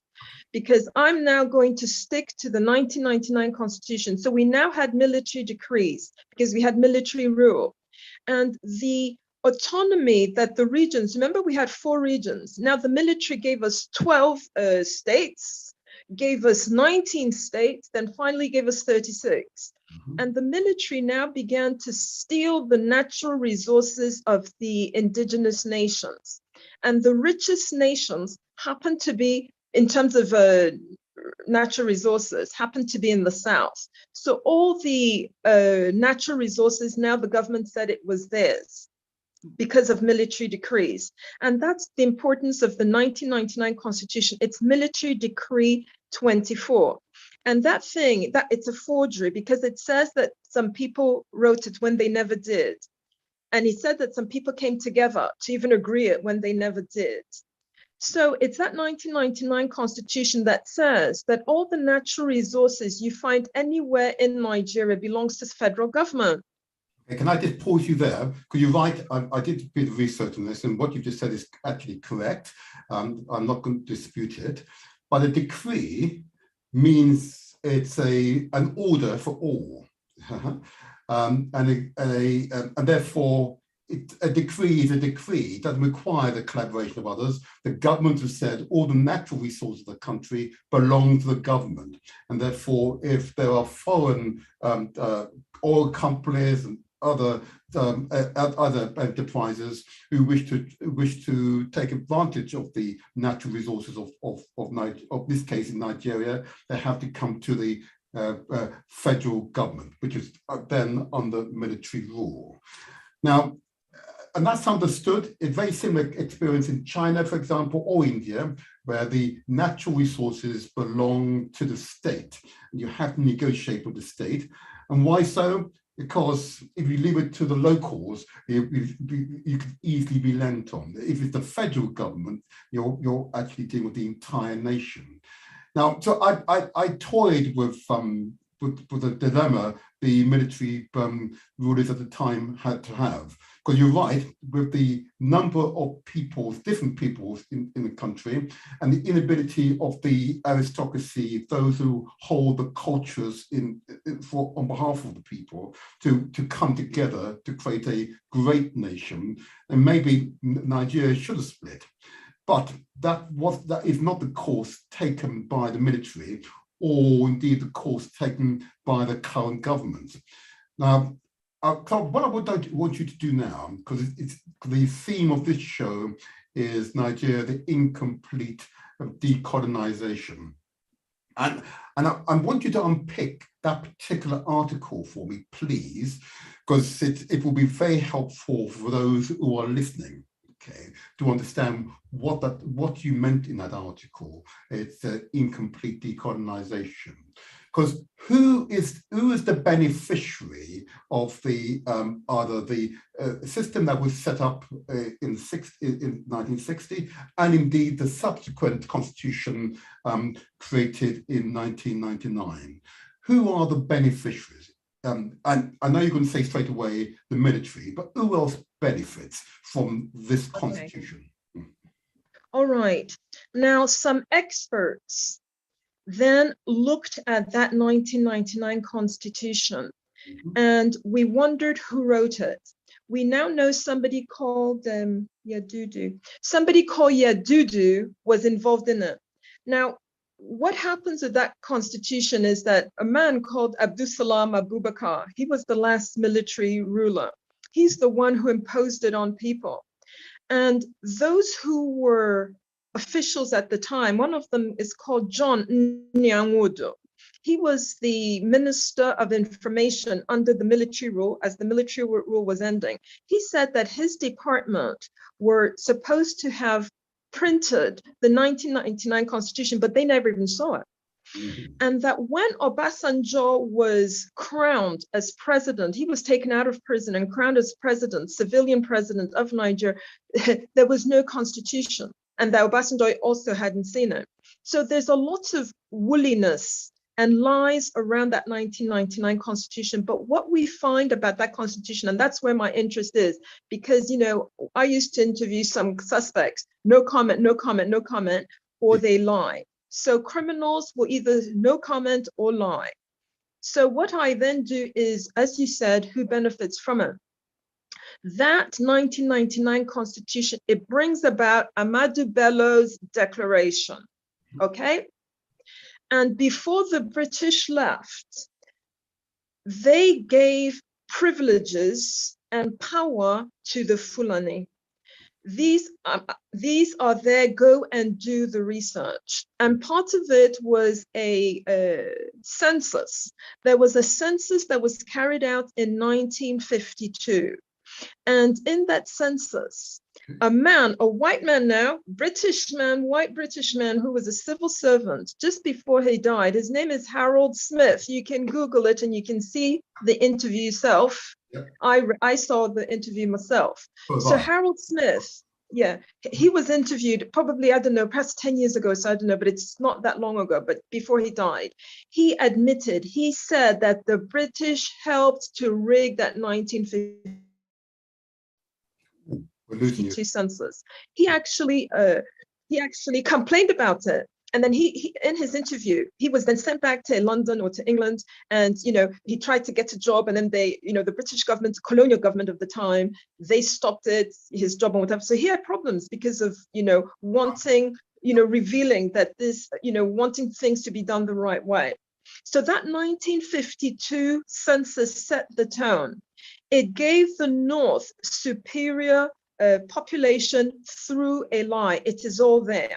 Because I'm now going to stick to the 1999 Constitution. So we now had military decrees because we had military rule. And the autonomy that the regions, remember we had 4 regions. Now the military gave us 12 states, gave us 19 states, then finally gave us 36. And the military now began to steal the natural resources of the indigenous nations. And the richest nations happen to be, in terms of natural resources, happen to be in the South. So all the natural resources, now the government said it was theirs because of military decrees. And that's the importance of the 1999 Constitution. It's Military Decree 24. And that thing, that it's a forgery because it says that some people wrote it when they never did. And he said that some people came together to even agree it when they never did. So it's that 1999 Constitution that says that all the natural resources you find anywhere in Nigeria belongs to the federal government. Can I just pause you there? Because you're right, I did a bit of research on this, and what you just said is actually correct. I'm not going to dispute it. But a decree means it's an order for all. And therefore, a decree is a decree. It doesn't require the collaboration of others. The government has said all the natural resources of the country belong to the government. And therefore, if there are foreign oil companies and other enterprises who wish to take advantage of the natural resources of this case in Nigeria, they have to come to the federal government, which is then under military rule. Now, and that's understood. A very similar experience in China, for example, or India, where the natural resources belong to the state. You have to negotiate with the state. And why so? Because if you leave it to the locals, you could easily be lent on. If it's the federal government, you're actually dealing with the entire nation. Now, so I toyed with the dilemma the military rulers at the time had to have. Because you're right, with the number of peoples, different peoples in the country, and the inability of the aristocracy, those who hold the cultures on behalf of the people, to come together to create a great nation, and maybe Nigeria should have split. But that is not the course taken by the military, or indeed the course taken by the current government. Now, what I want you to do now, because it's the theme of this show is Nigeria, the incomplete decolonization. And I want you to unpick that particular article for me, please, because it will be very helpful for those who are listening, okay, to understand what you meant in that article. It's incomplete decolonization. Because who is the beneficiary of the either the system that was set up in 1960 and indeed the subsequent constitution created in 1999? Who are the beneficiaries? And I know you're going to say straight away the military, but who else benefits from this constitution? Okay. All right. Now, some experts then looked at that 1999 Constitution, and we wondered who wrote it. We now know somebody called Yadudu. Somebody called Yadudu was involved in it. Now, what happens with that Constitution is that a man called Abdusalam Abubakar, he was the last military ruler. He's the one who imposed it on people. And those who were officials at the time, one of them is called John Nyanwodo. He was the Minister of Information under the military rule as the military rule was ending. He said that his department were supposed to have printed the 1999 Constitution, but they never even saw it. And that when Obasanjo was crowned as president, he was taken out of prison and crowned as president, civilian president of Nigeria, there was no constitution, and that Obasanjo also hadn't seen it. So there's a lot of woolliness and lies around that 1999 constitution. But what we find about that constitution, and that's where my interest is, because, you know, I used to interview some suspects, no comment, no comment, no comment, or they lie. So criminals will either no comment or lie. So what I then do is, as you said, who benefits from it? That 1999 constitution, it brings about Amadou Bellows' declaration, okay? And before the British left, they gave privileges and power to the Fulani. These are their go and do the research. And part of it was a census. There was a census that was carried out in 1952. And in that census, a man, a white man now, British man, white British man who was a civil servant just before he died, his name is Harold Smith. You can Google it and you can see the interview yourself. Yep. I saw the interview myself. So Harold Smith, yeah, he was interviewed probably, I don't know, perhaps 10 years ago, so I don't know, but it's not that long ago, but before he died, he admitted, he said that the British helped to rig that 1952 census. He actually complained about it. And then he in his interview, he was then sent back to London or to England, and he tried to get a job, and then they, the British government, colonial government of the time, they stopped it, his job and whatever. So he had problems because of wanting, revealing that this, wanting things to be done the right way. So that 1952 census set the tone. It gave the North superior population through a lie. It is all there.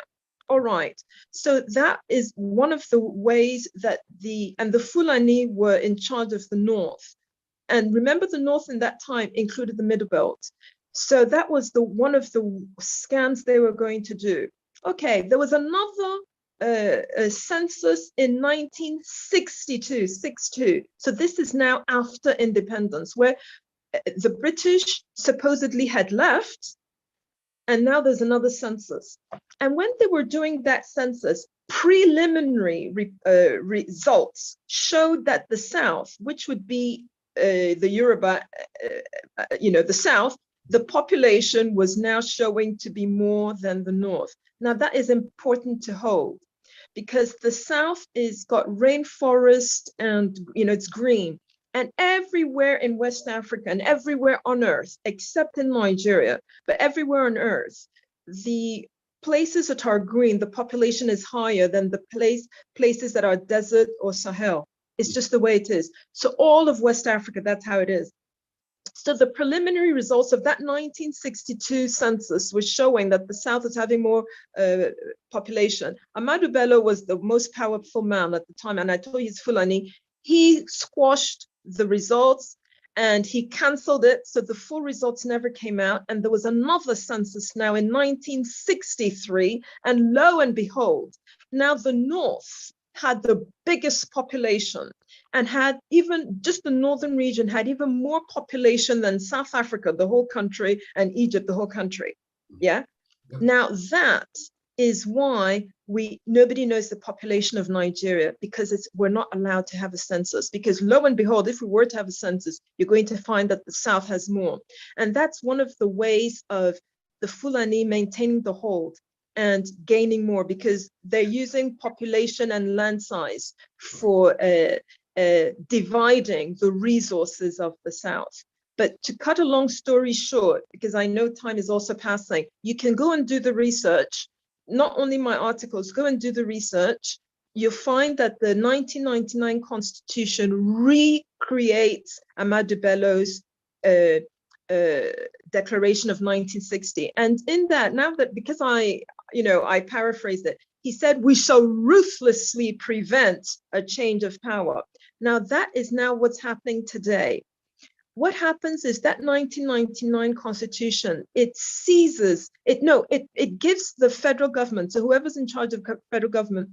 All right, so that is one of the ways that the Fulani were in charge of the North. And remember, the North in that time included the Middle Belt. So that was one of the scans they were going to do. Okay, there was another census in 1962, 62. So this is now after independence, where the British supposedly had left, and now there's another census. And when they were doing that census, preliminary results showed that the South, which would be the Yoruba, the South, the population was now showing to be more than the North. Now that is important to hold, because the South is got rainforest and, it's green. And everywhere in West Africa and everywhere on Earth, except in Nigeria, but everywhere on Earth, the places that are green, the population is higher than the places that are desert or Sahel. It's just the way it is. So all of West Africa, that's how it is. So the preliminary results of that 1962 census was showing that the South is having more population. Amadou Bello was the most powerful man at the time, and I told you he's Fulani. He squashed the results and he canceled it. So the full results never came out. And there was another census now in 1963. And lo and behold, now the North had the biggest population and had even just the northern region had even more population than South Africa, the whole country, and Egypt, the whole country. Yeah. Yep. Now that is why nobody knows the population of Nigeria, because we're not allowed to have a census, because lo and behold, if we were to have a census, you're going to find that the South has more. And that's one of the ways of the Fulani maintaining the hold and gaining more, because they're using population and land size for dividing the resources of the South. But to cut a long story short, because I know time is also passing, you can go and do the research. Not only my articles, go and do the research. You'll find that the 1999 Constitution recreates Amadou Bello's Declaration of 1960. And in that, now that, because I paraphrased it, he said, we shall ruthlessly prevent a change of power. Now that is now what's happening today. What happens is that 1999 Constitution, it gives the federal government, so whoever's in charge of federal government,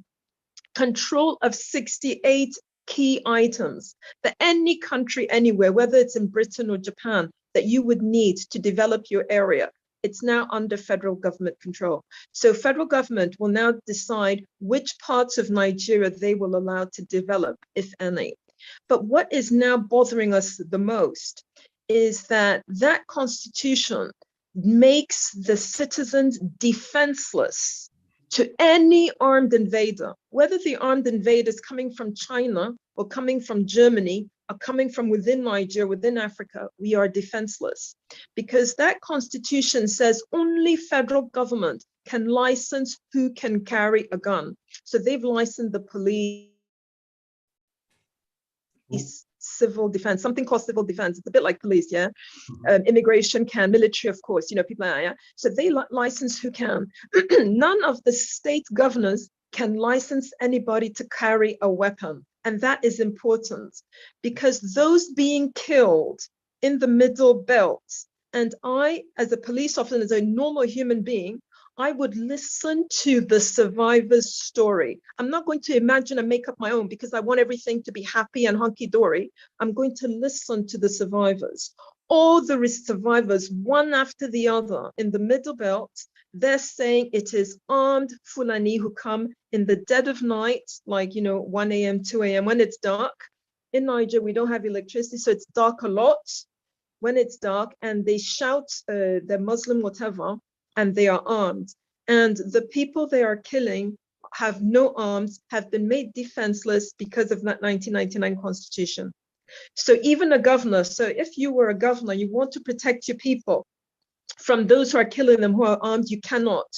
control of 68 key items that any country anywhere, whether it's in Britain or Japan, that you would need to develop your area. It's now under federal government control. So federal government will now decide which parts of Nigeria they will allow to develop, if any. But what is now bothering us the most is that that constitution makes the citizens defenseless to any armed invader, whether the armed invader is coming from China or coming from Germany or coming from within Nigeria, within Africa. We are defenseless because that constitution says only federal government can license who can carry a gun. So they've licensed the police, civil defense, something called civil defense. It's a bit like police, yeah? Immigration can, military, of course, people like that, yeah? So they license who can. None of the state governors can license anybody to carry a weapon. And that is important because those being killed in the middle belt, and I, as a police officer, as a normal human being, I would listen to the survivor's story. I'm not going to imagine and make up my own because I want everything to be happy and hunky-dory. I'm going to listen to the survivors. All the survivors, one after the other, in the middle belt, they're saying it is armed Fulani who come in the dead of night, like, 1 a.m., 2 a.m., when it's dark. In Nigeria, we don't have electricity, so it's dark a lot when it's dark, and they shout they're Muslim, whatever, and they are armed. And the people they are killing have no arms, have been made defenseless because of that 1999 constitution. So even a governor, so if you were a governor, you want to protect your people from those who are killing them who are armed, you cannot.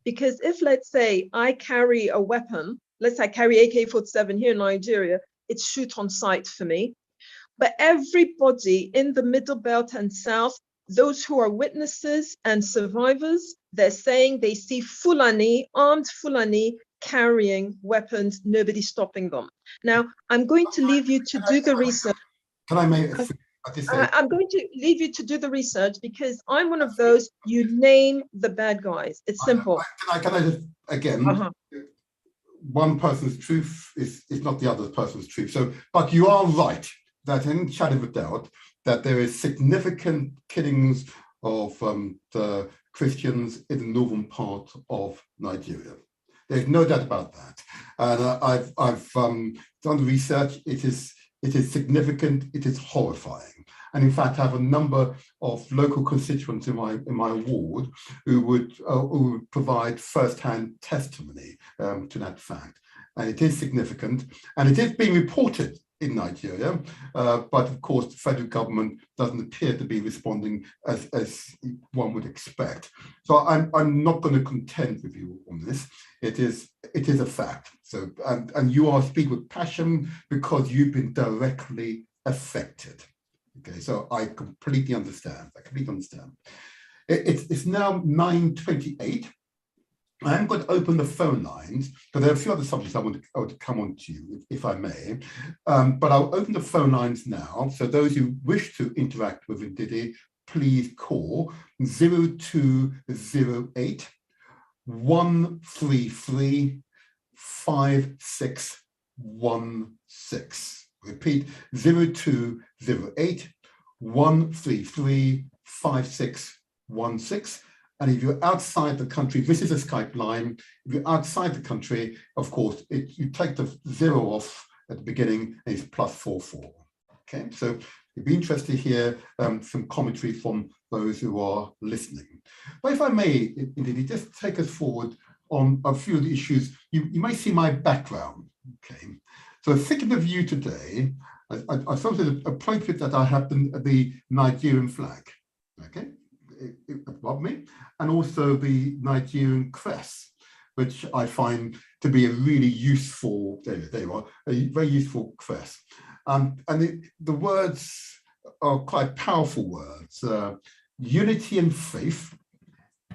Because if, let's say, I carry a weapon, let's say I carry AK-47 here in Nigeria, it's shoot on sight for me. But everybody in the middle belt and south, those who are witnesses and survivors, they're saying they see Fulani, armed Fulani, carrying weapons, nobody stopping them. Now, I'm going to leave you to do the research. Can I make I'm going to leave you to do the research because I'm one of those, you name the bad guys. It's simple. Can I just, again, one person's truth is not the other person's truth. So, but you are right that in shadow of a doubt, that there is significant killings of the Christians in the northern part of Nigeria. There's no doubt about that. And I've done the research. It is significant. It is horrifying. And in fact, I have a number of local constituents in my ward who would provide first-hand testimony to that fact. And it is significant, and it is being reported in Nigeria, but of course the federal government doesn't appear to be responding as one would expect. So I'm not going to contend with you on this. It is a fact. So and you are speaking with passion because you've been directly affected. Okay, so I completely understand. It's now 9:28. I am going to open the phone lines, but there are a few other subjects I want to come on to you, if I may. But I'll open the phone lines now. So those who wish to interact with Ndidi, please call 0208 133 5616. Repeat, 0208 133 5616. And if you're outside the country, this is a Skype line. If you're outside the country, of course, you take the 0 off at the beginning and it's +44. Okay, so it'd be interesting to hear some commentary from those who are listening. But if I may, Ndidi, just take us forward on a few of the issues. You may see my background. Okay, so thinking of you today, I felt it appropriate that I have the Nigerian flag. Okay. Above me, and also the Nigerian crest, which I find to be a really useful, there you are, a very useful crest. And the words are quite powerful words, unity and faith,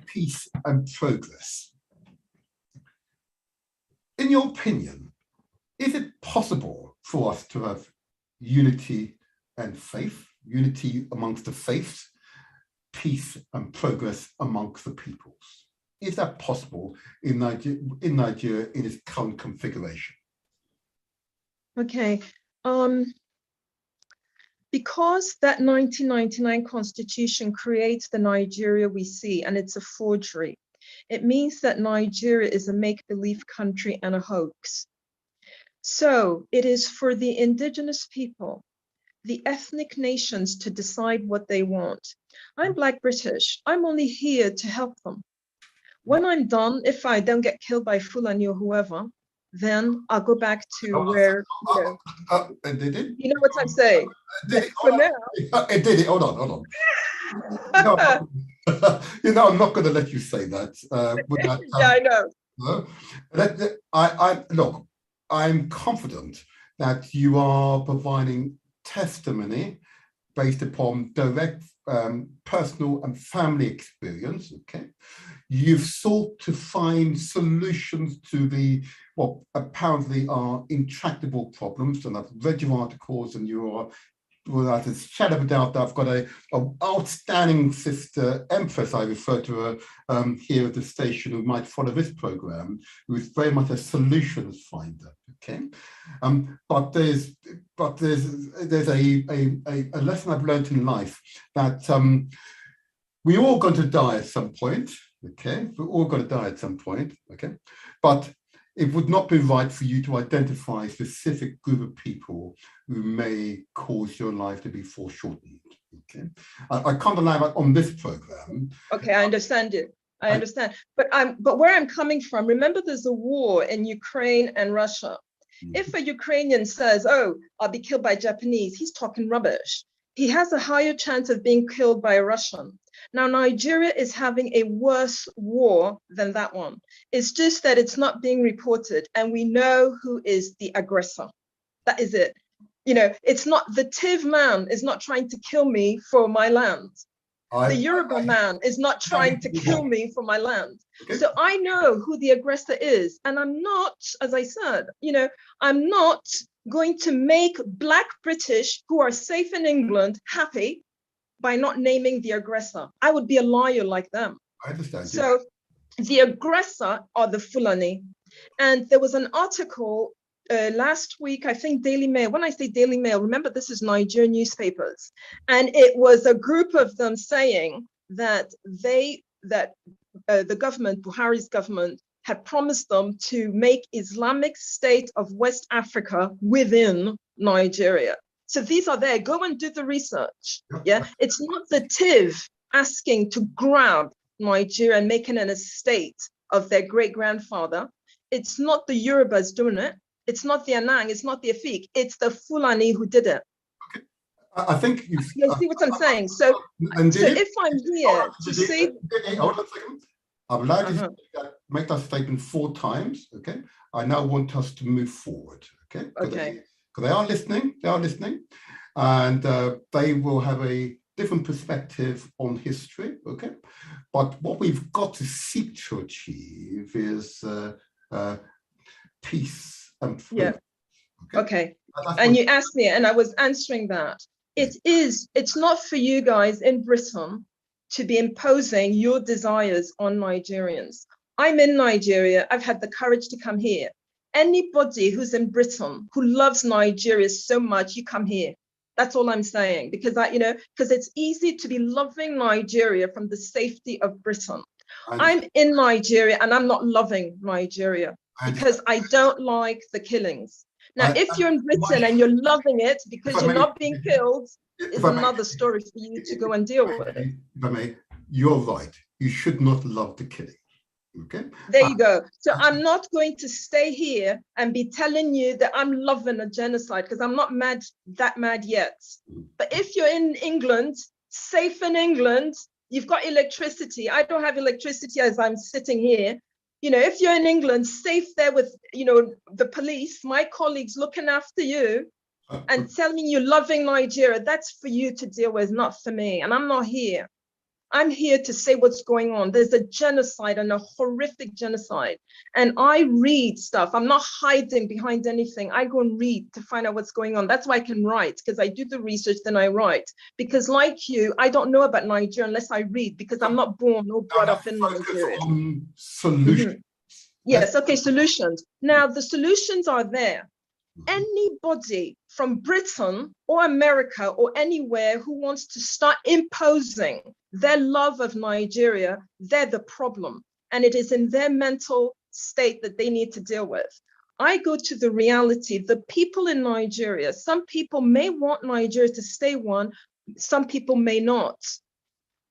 peace and progress. In your opinion, is it possible for us to have unity and faith, unity amongst the faiths, peace and progress amongst the peoples? Is that possible in Nigeria in its current configuration? Okay. Because that 1999 constitution creates the Nigeria we see, and it's a forgery, it means that Nigeria is a make-believe country and a hoax. So it is for the indigenous people, the ethnic nations, to decide what they want. I'm Black British. I'm only here to help them. When I'm done, if I don't get killed by Fulani or whoever, then I'll go back to where, Did it? you know what I'm saying? Did it? For now. It did it. Hold on. I'm not going to let you say that. Yeah, I know. Look, I'm confident that you are providing testimony based upon direct personal and family experience. Okay, you've sought to find solutions to the what apparently are intractable problems, and I've read your articles, and you are, without a shadow of a doubt, I've got an outstanding sister empress, I refer to her here at the station, who might follow this program, who is very much a solutions finder. Okay, but there's a lesson I've learned in life, that we're all going to die at some point. Okay, we're all going to die at some point. Okay, but it would not be right for you to identify a specific group of people who may cause your life to be foreshortened. Okay, I can't allow that on this program. Okay, I understand it. I understand, but where I'm coming from, remember, there's a war in Ukraine and Russia. If a Ukrainian says, "Oh, I'll be killed by Japanese," he's talking rubbish. He has a higher chance of being killed by a Russian. Now, Nigeria is having a worse war than that one. It's just that it's not being reported, and we know who is the aggressor. That is it. You know, it's not, the Tiv man is not trying to kill me for my land. The Yoruba man is not trying to kill me for my land. Okay. So I know who the aggressor is, and I'm not, as I said, I'm not going to make Black British who are safe in England happy by not naming the aggressor. I would be a liar like them. I understand. So the aggressor are the Fulani. And there was an article last week, I think Daily Mail. When I say Daily Mail, remember, this is Nigerian newspapers. And it was a group of them saying that the government, Buhari's government, had promised them to make Islamic State of West Africa within Nigeria. So these are there. Go and do the research. Yeah, it's not the Tiv asking to grab Nigeria and making an estate of their great-grandfather. It's not the Yorubas doing it. It's not the Anang. It's not the Afik. It's the Fulani who did it. Okay. I think you see what I'm saying. So if I'm here to say, hold on a second. I've allowed you to make that statement 4 times. Okay. I now want us to move forward. Okay. Okay. Because they are listening. They are listening, and they will have a different perspective on history. Okay. But what we've got to seek to achieve is peace and freedom. Yeah. Okay. And you asked me, and I was answering that. It's not for you guys in Britain to be imposing your desires on Nigerians. I'm in Nigeria. I've had the courage to come here. Anybody who's in Britain who loves Nigeria so much, you come here. That's all I'm saying, because because it's easy to be loving Nigeria from the safety of Britain. I'm in Nigeria and I'm not loving Nigeria because I don't like the killings. Now, if you're in Britain and you're loving it because you're not being killed, is another story for you to go and deal with. If I may, you're right. You should not love the killing. Okay. There you go. So I'm not going to stay here and be telling you that I'm loving a genocide, because I'm not that mad yet. But if you're in England, safe in England, you've got electricity. I don't have electricity as I'm sitting here. If you're in England, safe there with, the police, my colleagues looking after you and telling you loving Nigeria, that's for you to deal with, not for me. And I'm not here. I'm here to say what's going on. There's a genocide, and a horrific genocide. And I read stuff. I'm not hiding behind anything. I go and read to find out what's going on. That's why I can write, because I do the research, then I write. Because like you, I don't know about Nigeria unless I read, because I'm not born or brought up in Nigeria. Solutions. Yes, okay, solutions. Now, the solutions are there. anybody from Britain or America or anywhere who wants to start imposing their love of Nigeria, they're the problem. And it is in their mental state that they need to deal with. I go to the reality, the people in Nigeria, some people may want Nigeria to stay one, some people may not.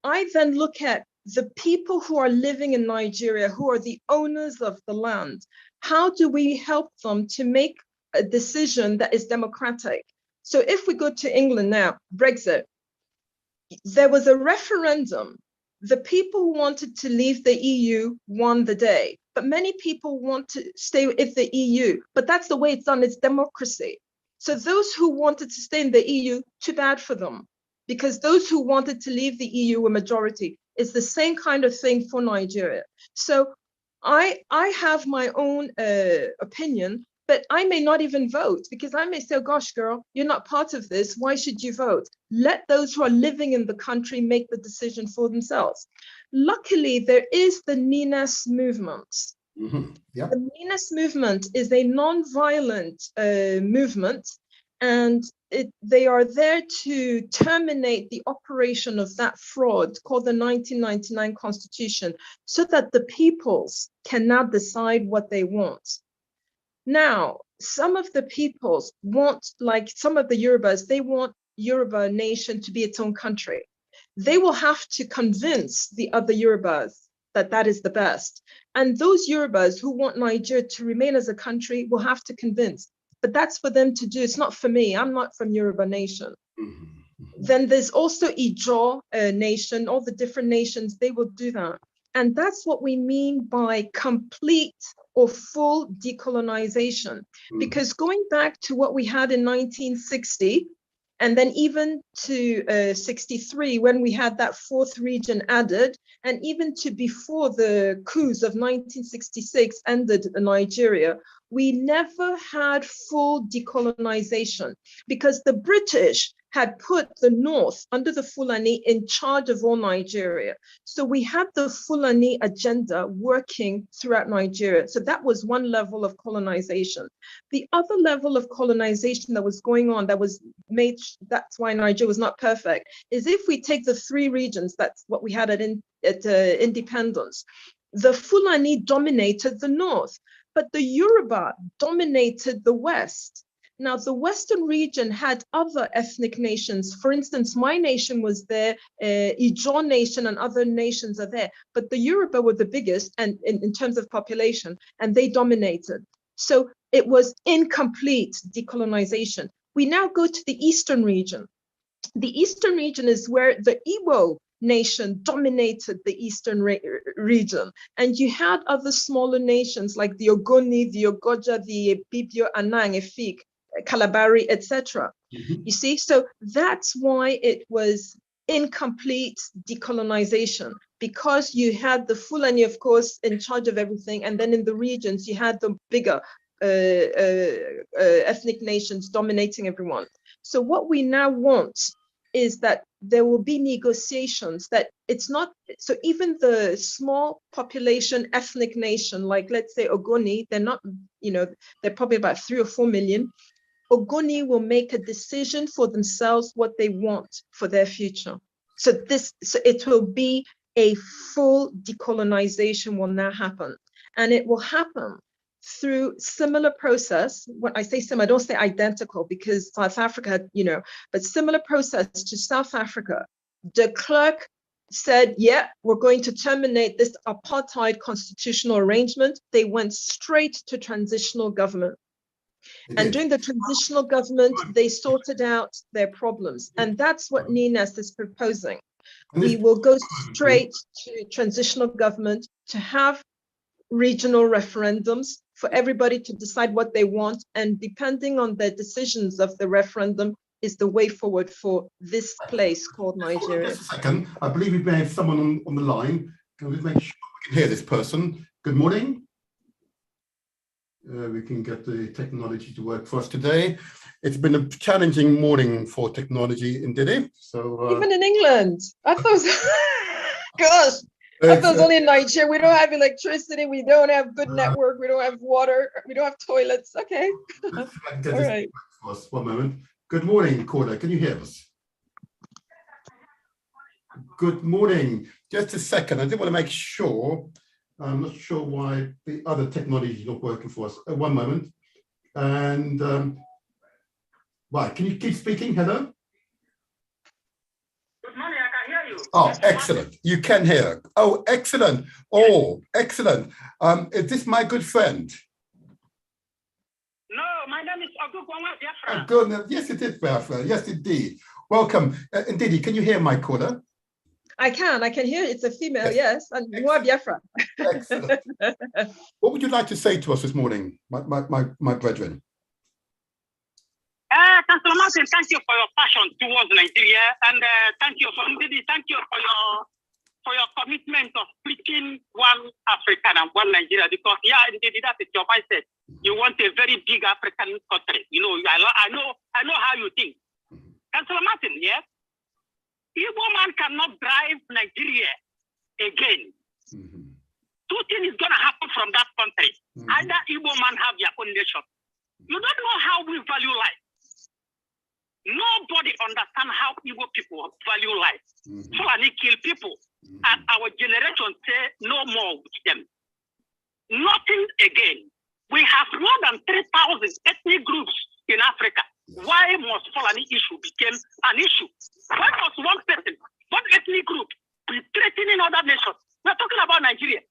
I then look at the people who are living in Nigeria, who are the owners of the land. How do we help them to make a decision that is democratic? So if we go to England now, Brexit, there was a referendum. The people who wanted to leave the EU won the day, but many people want to stay in the EU, but that's the way it's done, it's democracy. So those who wanted to stay in the EU, too bad for them, because those who wanted to leave the EU were majority. It's the same kind of thing for Nigeria. So I have my own opinion, but I may not even vote, because I may say, oh, gosh, girl, you're not part of this. Why should you vote? Let those who are living in the country make the decision for themselves. Luckily, there is the NINAS movement. Mm-hmm. Yeah. The NINAS movement is a non-violent movement, and they are there to terminate the operation of that fraud called the 1999 Constitution, so that the peoples can now decide what they want. Now, some of the peoples want, like some of the Yorubas, they want Yoruba nation to be its own country. They will have to convince the other Yorubas that that is the best. And those Yorubas who want Nigeria to remain as a country will have to convince. But that's for them to do. It's not for me. I'm not from Yoruba nation. Mm-hmm. Then there's also Ijaw nation, all the different nations, they will do that. And that's what we mean by complete or full decolonization. Because going back to what we had in 1960, and then even to 63, when we had that fourth region added, and even to before the coups of 1966 ended in Nigeria, we never had full decolonization, because the British had put the North under the Fulani in charge of all Nigeria. So we had the Fulani agenda working throughout Nigeria. So that was one level of colonization. The other level of colonization that was going on, that was made, that's why Nigeria was not perfect, is if we take the three regions, that's what we had at independence, the Fulani dominated the North, but the Yoruba dominated the West. Now, the Western region had other ethnic nations. For instance, my nation was there, Ijaw nation and other nations are there, but the Yoruba were the biggest and in terms of population, and they dominated. So it was incomplete decolonization. We now go to the Eastern region. The Eastern region is where the Igbo nation dominated the Eastern region. And you had other smaller nations like the Ogoni, the Ogoja, the Ibibio, Anang, Efik, Kalabari, etc. Mm-hmm. You see, so that's why it was incomplete decolonization, because you had the Fulani, of course, in charge of everything, and then in the regions you had the bigger ethnic nations dominating everyone. So what we now want is that there will be negotiations, that it's not, so even the small population ethnic nation, like let's say Ogoni, they're not, they're probably about 3 or 4 million. Ogoni will make a decision for themselves what they want for their future. So it will be a full decolonization will now happen. And it will happen through similar process. When I say similar, I don't say identical, because South Africa had, but similar process to South Africa. De Klerk said, yeah, we're going to terminate this apartheid constitutional arrangement. They went straight to transitional government. And during the transitional government, they sorted out their problems. And that's what NINAS is proposing. We will go straight to transitional government, to have regional referendums for everybody to decide what they want. And depending on the decisions of the referendum is the way forward for this place called Nigeria. Just a second. I believe we may have someone on the line. Can we make sure we can hear this person? Good morning. We can get the technology to work for us today. It's been a challenging morning for technology in Ndidi. So even in England, I thought, gosh, I thought only in Nigeria. We don't have electricity. We don't have good network. We don't have water. We don't have toilets. Okay. All right. One moment. Good morning, Corda. Can you hear us? Good morning. Just a second. I did want to make sure. I'm not sure why the other technology is not working for us. One moment. And right, can you keep speaking? Hello? Good morning, I can hear you. Oh, excellent. You can hear. Oh, excellent. Oh, excellent. Is this my good friend? No, my name is Biafra. Oh, good. Yes, it is Biafra. Yes, indeed. Welcome. Ndidi, can you hear my caller? I can hear it's a female, yes. And Biafra. Excellent. What would you like to say to us this morning, my brethren? Councillor Martin, thank you for your passion towards Nigeria, and thank you for your commitment of splitting one Africa and one Nigeria. Because indeed, that is your mindset. You want a very big African country. You know, I know how you think. Councillor Martin, yes. Igbo man cannot drive Nigeria again. Two things is going to happen from that country. Either Igbo man have their own nation. You don't know how we value life. Nobody understands how Igbo people value life. Fulani kill people. And our generation say no more with them. Nothing again. We have more than 3,000 ethnic groups in Africa. Why must Fulani issue become an issue? Why must one person, one ethnic group, be threatening other nations? We're talking about Nigeria,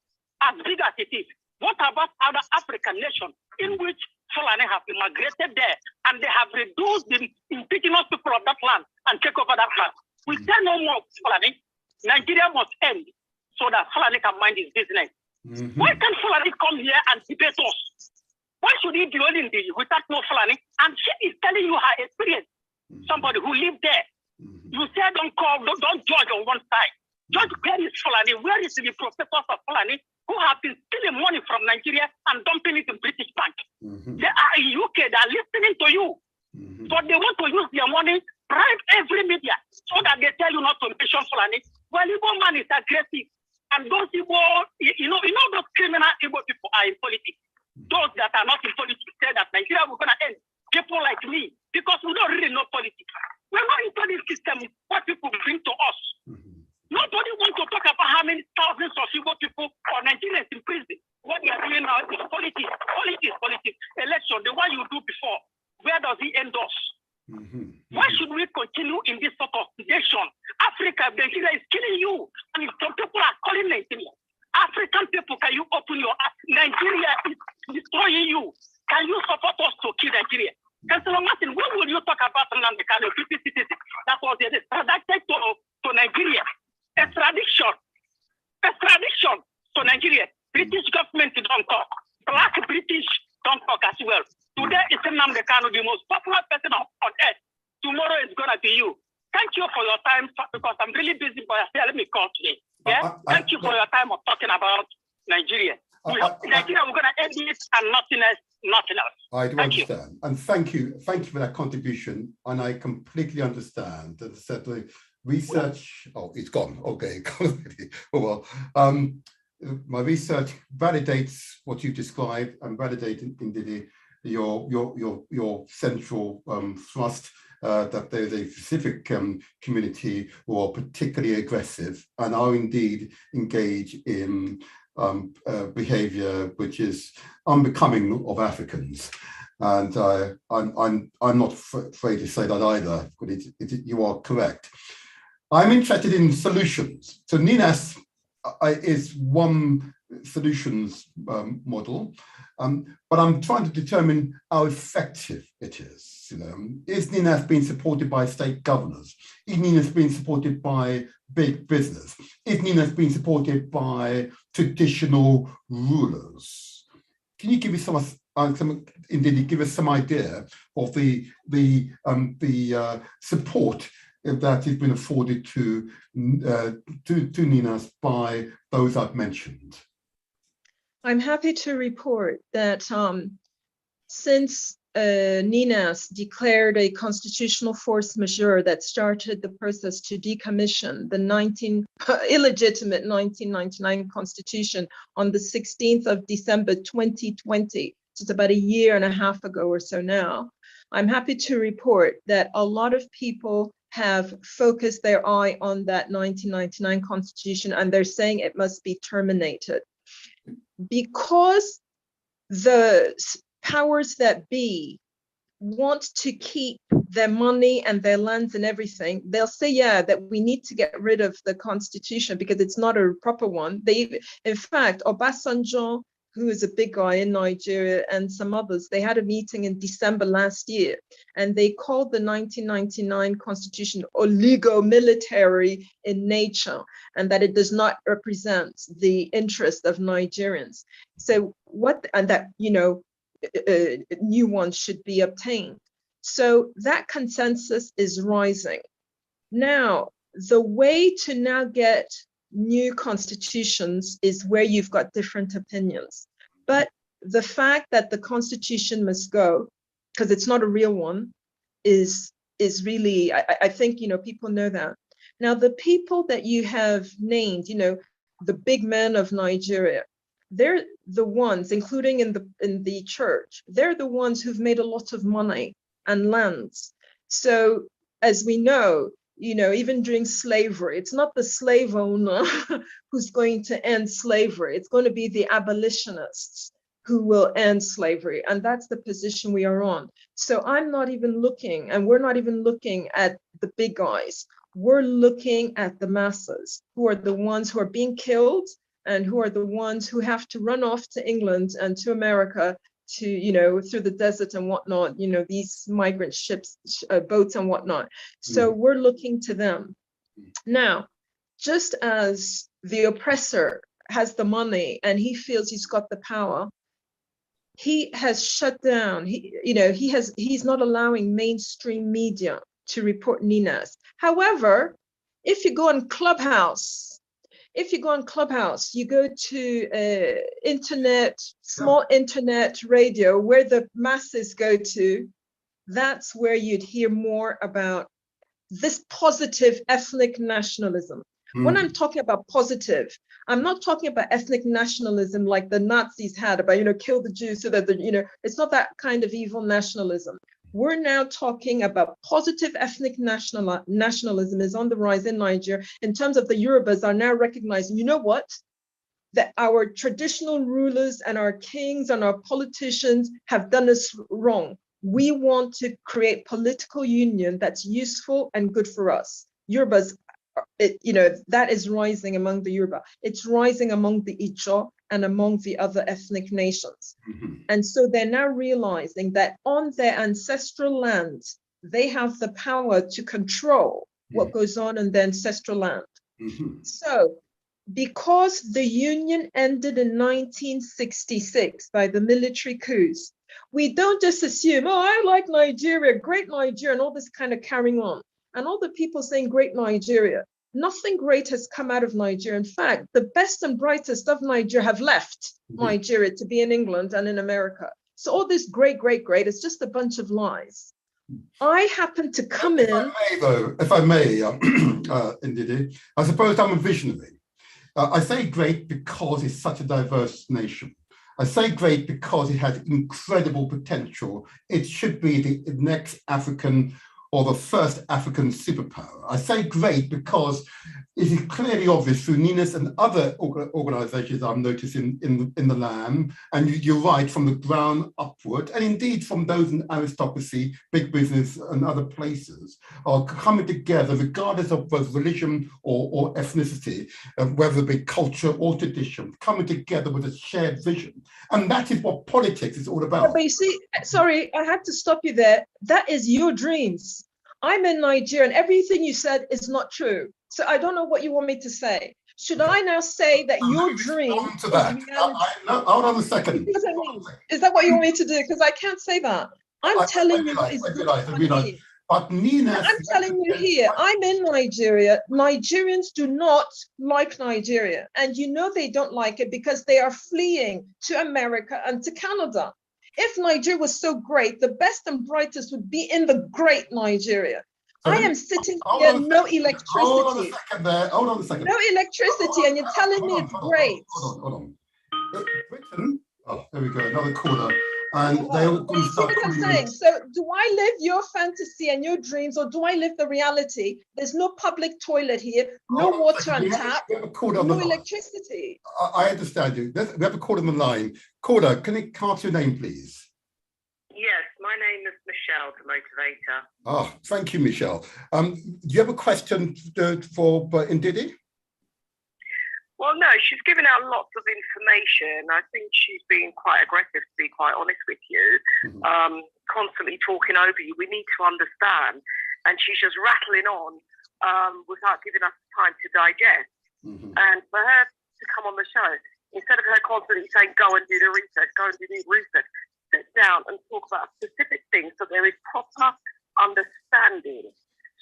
as big as it is. What about other African nations in which Fulani have immigrated there and they have reduced the indigenous people of that land and take over that land? We say no more Fulani. Nigeria must end so that Fulani can mind his business. Why can't Fulani come here and debate us? Why should he be only without no Fulani? And she is telling you her experience. Somebody who lived there. You say don't judge on one side. Judge where is Fulani? Where is the professors of Fulani who have been stealing money from Nigeria and dumping it in British bank? They are in UK, they are listening to you. But they want to use their money, bribe every media so that they tell you not to mention Fulani. Well, Igbo man is aggressive. And those Igbo, you know those criminal Igbo people are in politics. Those that are not in politics say that Nigeria we're going to end. People like me, because we don't really know politics. We're not into this system, what people bring to us. Nobody wants to talk about how many thousands of Igbo people or Nigerians in prison. What we are doing now is politics. Election, the one you do before, where does it end us? Why should we continue in this sort of situation? Africa, Nigeria is killing you. And if some people are calling Nigeria, African people, can you open your eyes? Nigeria is destroying you. Can you support us to kill Nigeria? Councillor Martin, when will you talk about the kind of British citizen that was extradited to Nigeria? Extradition to Nigeria. British government don't talk. Black British don't talk as well. Today is Nnamdi Kanu, the most popular person on earth. Tomorrow is going to be you. Thank you for your time, because I'm really busy, but let me call today. Yeah? Thank you for your time of talking about Nigeria. Nigeria, we're going to end it and nothing else. I do understand. And thank you for that contribution. And I completely understand that the research, it's gone. Okay. Oh, well, my research validates what you described and validated indeed your central thrust, that there's a specific community who are particularly aggressive and are indeed engaged in behavior which is unbecoming of Africans. And I'm not afraid to say that either, but you are correct. I'm interested in solutions. So NINAS is one solutions model, but I'm trying to determine how effective it is. Is NINAS being supported by state governors? Is NINAS being supported by big business? Is NINAS being supported by traditional rulers? Can you give me indeed give us some idea of the support that has been afforded to NINAS by those I've mentioned? I'm happy to report that since Ninas declared a constitutional force majeure that started the process to decommission the illegitimate 1999 constitution on the 16th of December 2020. It's about a year and a half ago or so now. I'm happy to report that a lot of people have focused their eye on that 1999 constitution, and they're saying it must be terminated. Because the powers that be want to keep their money and their lands and everything, they'll say, yeah, that we need to get rid of the constitution because it's not a proper one. In fact, Obasanjo, who is a big guy in Nigeria, and some others, they had a meeting in December last year, and they called the 1999 constitution oligo-military in nature, and that it does not represent the interest of Nigerians. So new ones should be obtained. So that consensus is rising. Now, the way to now get new constitutions is where you've got different opinions. But the fact that the constitution must go, because it's not a real one, is really, I think, people know that. Now, the people that you have named, the big men of Nigeria, they're the ones, including in the church, they're the ones who've made a lot of money and lands. So as we know, even during slavery, it's not the slave owner who's going to end slavery. It's going to be the abolitionists who will end slavery. And that's the position we are on. So I'm not even looking, and we're not even looking at the big guys. We're looking at the masses, who are the ones who are being killed and who are the ones who have to run off to England and to America to, through the desert and whatnot, these migrant ships, boats and whatnot. So we're looking to them. Now, just as the oppressor has the money and he feels he's got the power, he has shut down, he's not allowing mainstream media to report Ninas. However, if you go on Clubhouse, you go to internet, small internet radio, where the masses go to, that's where you'd hear more about this positive ethnic nationalism. When I'm talking about positive, I'm not talking about ethnic nationalism like the Nazis had about, kill the Jews so that, it's not that kind of evil nationalism. We're now talking about positive ethnic nationalism is on the rise in Nigeria in terms of the Yorubas are now recognizing, that our traditional rulers and our kings and our politicians have done us wrong. We want to create political union that's useful and good for us. Yorubas, that is rising among the Yoruba. It's rising among the Icho and among the other ethnic nations. And so they're now realizing that on their ancestral lands, they have the power to control what goes on in their ancestral land. So because the union ended in 1966 by the military coups, we don't just assume, I like Nigeria, great Nigeria, and all this kind of carrying on. And all the people saying great Nigeria, nothing great has come out of Nigeria. In fact, the best and brightest of Nigeria have left Nigeria to be in England and in America. So all this great, it's just a bunch of lies. I happen to come in. If I may, Ndidi, I suppose I'm a visionary. I say great because it's such a diverse nation. I say great because it has incredible potential. It should be the next African or the first African superpower. I say great because it is clearly obvious through Ninas and other organizations I've noticed in the land, and you're right, from the ground upward, and indeed from those in aristocracy, big business and other places, are coming together regardless of both religion or ethnicity, whether it be culture or tradition, coming together with a shared vision. And that is what politics is all about. But you see, sorry, I have to stop you there. That is your dreams. I'm in Nigeria and everything you said is not true. So I don't know what you want me to say. Should I now say that your dream to that? Hold on a second. Is that what you want me to do? Because I can't say that. I'm telling you what is But Nina, I'm telling you here, I'm in Nigeria. Nigerians do not like Nigeria. And they don't like it because they are fleeing to America and to Canada. If Nigeria was so great, the best and brightest would be in the great Nigeria. So I am sitting here, no electricity. Hold on a second there. Hold on a second. No electricity, and you're telling me it's great. Hold on. Britain, oh, there we go, another caller. And they all You see what I'm saying? So do I live your fantasy and your dreams, or do I live the reality? There's no public toilet here, no water on tap, no electricity. I understand you. We have a caller on the line. Caller, can you cast your name, please? Yes, my name is Michelle, the motivator. Oh, thank you, Michelle. Do you have a question for Ndidi? Well, no, she's given out lots of information. I think she's being quite aggressive, to be quite honest with you, constantly talking over you. We need to understand. And she's just rattling on without giving us time to digest. And for her to come on the show, instead of her constantly saying, go and do the research, sit down and talk about specific things so there is proper understanding.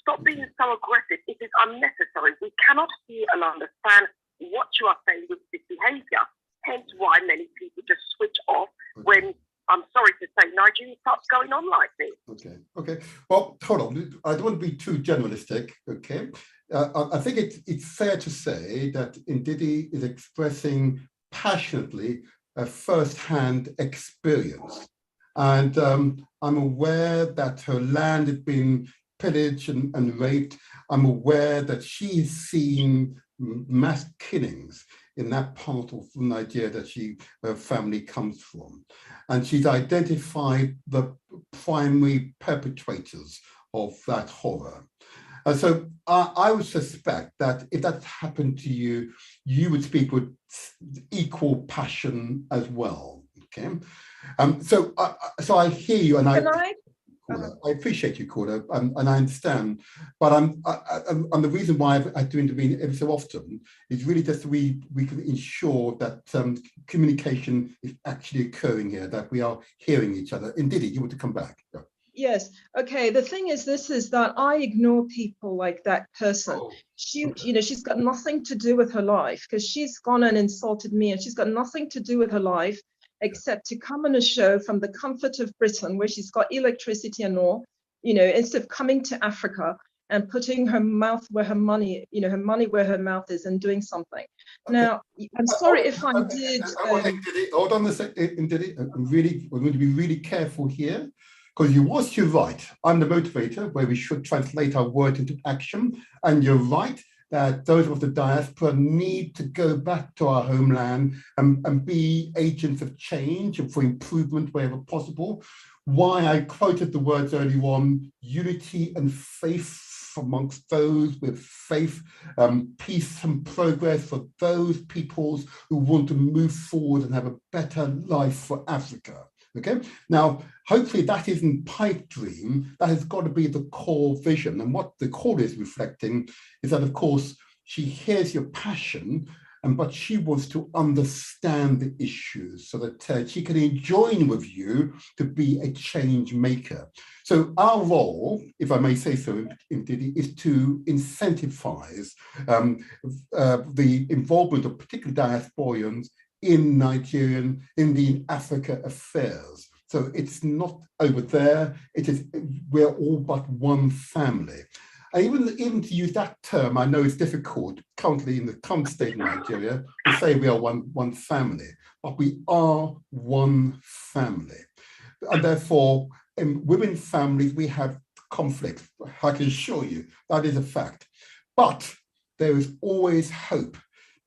Stop being so aggressive. It is unnecessary. We cannot hear and understand what you are saying with this behavior. Hence why many people just switch off when, I'm sorry to say, Nigeria starts going on like this. Okay. Well, hold on. I don't want to be too generalistic, okay? I think it's fair to say that Ndidi is expressing passionately a first-hand experience. And I'm aware that her land has been pillaged and raped. I'm aware that she's seen mass killings in that part of Nigeria that her family comes from. And she's identified the primary perpetrators of that horror. And so I would suspect that if that happened to you, you would speak with equal passion as well, okay? So I hear you, and I appreciate you, caller, and I understand. But and the reason why I do intervene every so often is really just we can ensure that communication is actually occurring here, that we are hearing each other. Ndidi, you want to come back? Yeah. Yes. Okay. The thing is, this is that I ignore people like that person. She's got nothing to do with her life, because she's gone and insulted me, and she's got nothing to do with her life except to come on a show from the comfort of Britain, where she's got electricity and all, instead of coming to Africa and putting her mouth where her money, her money where her mouth is, and doing something. Okay. Now, I'm sorry if I did. Hold on a second, Ndidi. We're going to be really careful here, because you're right. I'm the motivator, where we should translate our word into action. And you're right that those of the diaspora need to go back to our homeland and be agents of change and for improvement wherever possible. Why I quoted the words earlier on, unity and faith amongst those with faith, peace and progress for those peoples who want to move forward and have a better life for Africa. Okay, now hopefully that isn't pipe dream. That has got to be the core vision. And what the call is reflecting is that, of course, she hears your passion, but she wants to understand the issues so that she can join with you to be a change maker. So our role, if I may say so, Ndidi, is to incentivize the involvement of particular diasporians in Nigerian, Indian Africa affairs. So it's not over there, it is, we're all but one family. And even to use that term, I know it's difficult currently in the current state of Nigeria to say we are one family, but we are one family. And therefore, within families, we have conflict. I can assure you that is a fact. But there is always hope,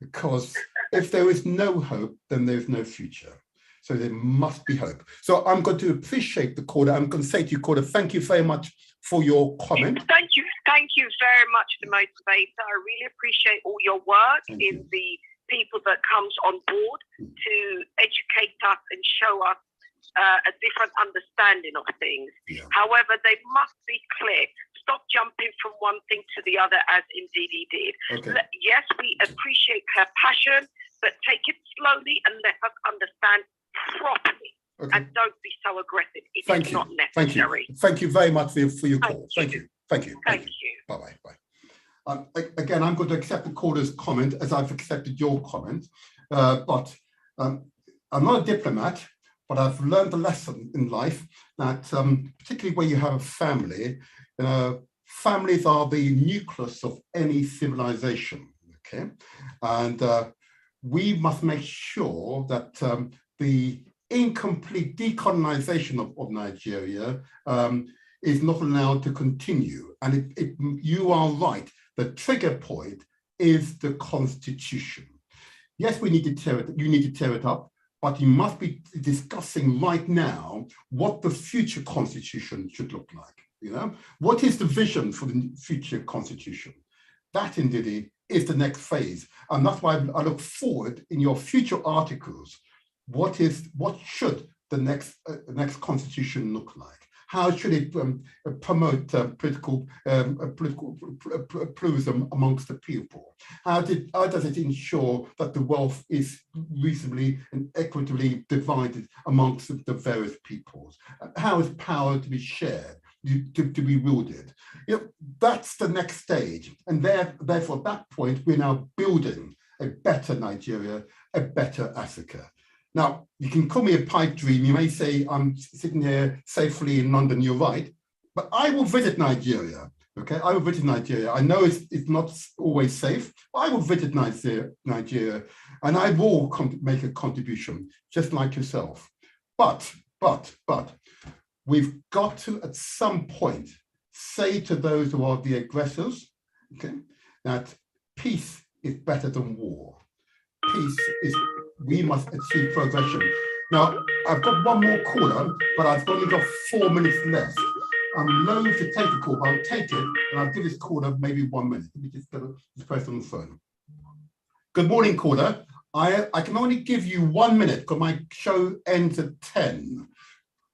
because if there is no hope, then there's no future. So there must be hope. So I'm going to appreciate the caller. I'm going to say to you, caller, thank you very much for your comment. Thank you very much, the motivator. I really appreciate all your work in the people that comes on board to educate us and show us a different understanding of things. Yeah. However, they must be clear. Stop jumping from one thing to the other, as Ndidi did. Okay. Yes, we appreciate her passion, but take it slowly and let us understand properly. Okay. And don't be so aggressive. It is not necessary. Thank you very much for your call. Thank you. Bye-bye. Again, I'm going to accept the caller's comment as I've accepted your comment, but I'm not a diplomat, but I've learned the lesson in life that particularly when you have a family, families are the nucleus of any civilization, okay? And we must make sure that the incomplete decolonization of Nigeria is not allowed to continue. And you are right, the trigger point is the Constitution. Yes, we need to tear it, you need to tear it up, but you must be discussing right now what the future Constitution should look like. You know, what is the vision for the future Constitution? That, Ndidi, is the next phase. And that's why I look forward in your future articles. What should the next Constitution look like? How should it promote political pluralism amongst the people? How does it ensure that the wealth is reasonably and equitably divided amongst the various peoples? How is power to be shared, to be wielded? You know, that's the next stage. And therefore, at that point, we're now building a better Nigeria, a better Africa. Now, you can call me a pipe dream. You may say I'm sitting here safely in London, you're right, but I will visit Nigeria, okay? I will visit Nigeria. I know it's not always safe, but I will visit Nigeria, and I will make a contribution, just like yourself. But, we've got to, at some point, say to those who are the aggressors, okay, that peace is better than war. We must achieve progression. Now, I've got one more caller, but I've only got 4 minutes left. I'm loath to take the call, but I'll take it, and I'll give this caller maybe 1 minute. Let me just get this person on the phone. Good morning, caller. I can only give you 1 minute because my show ends at 10.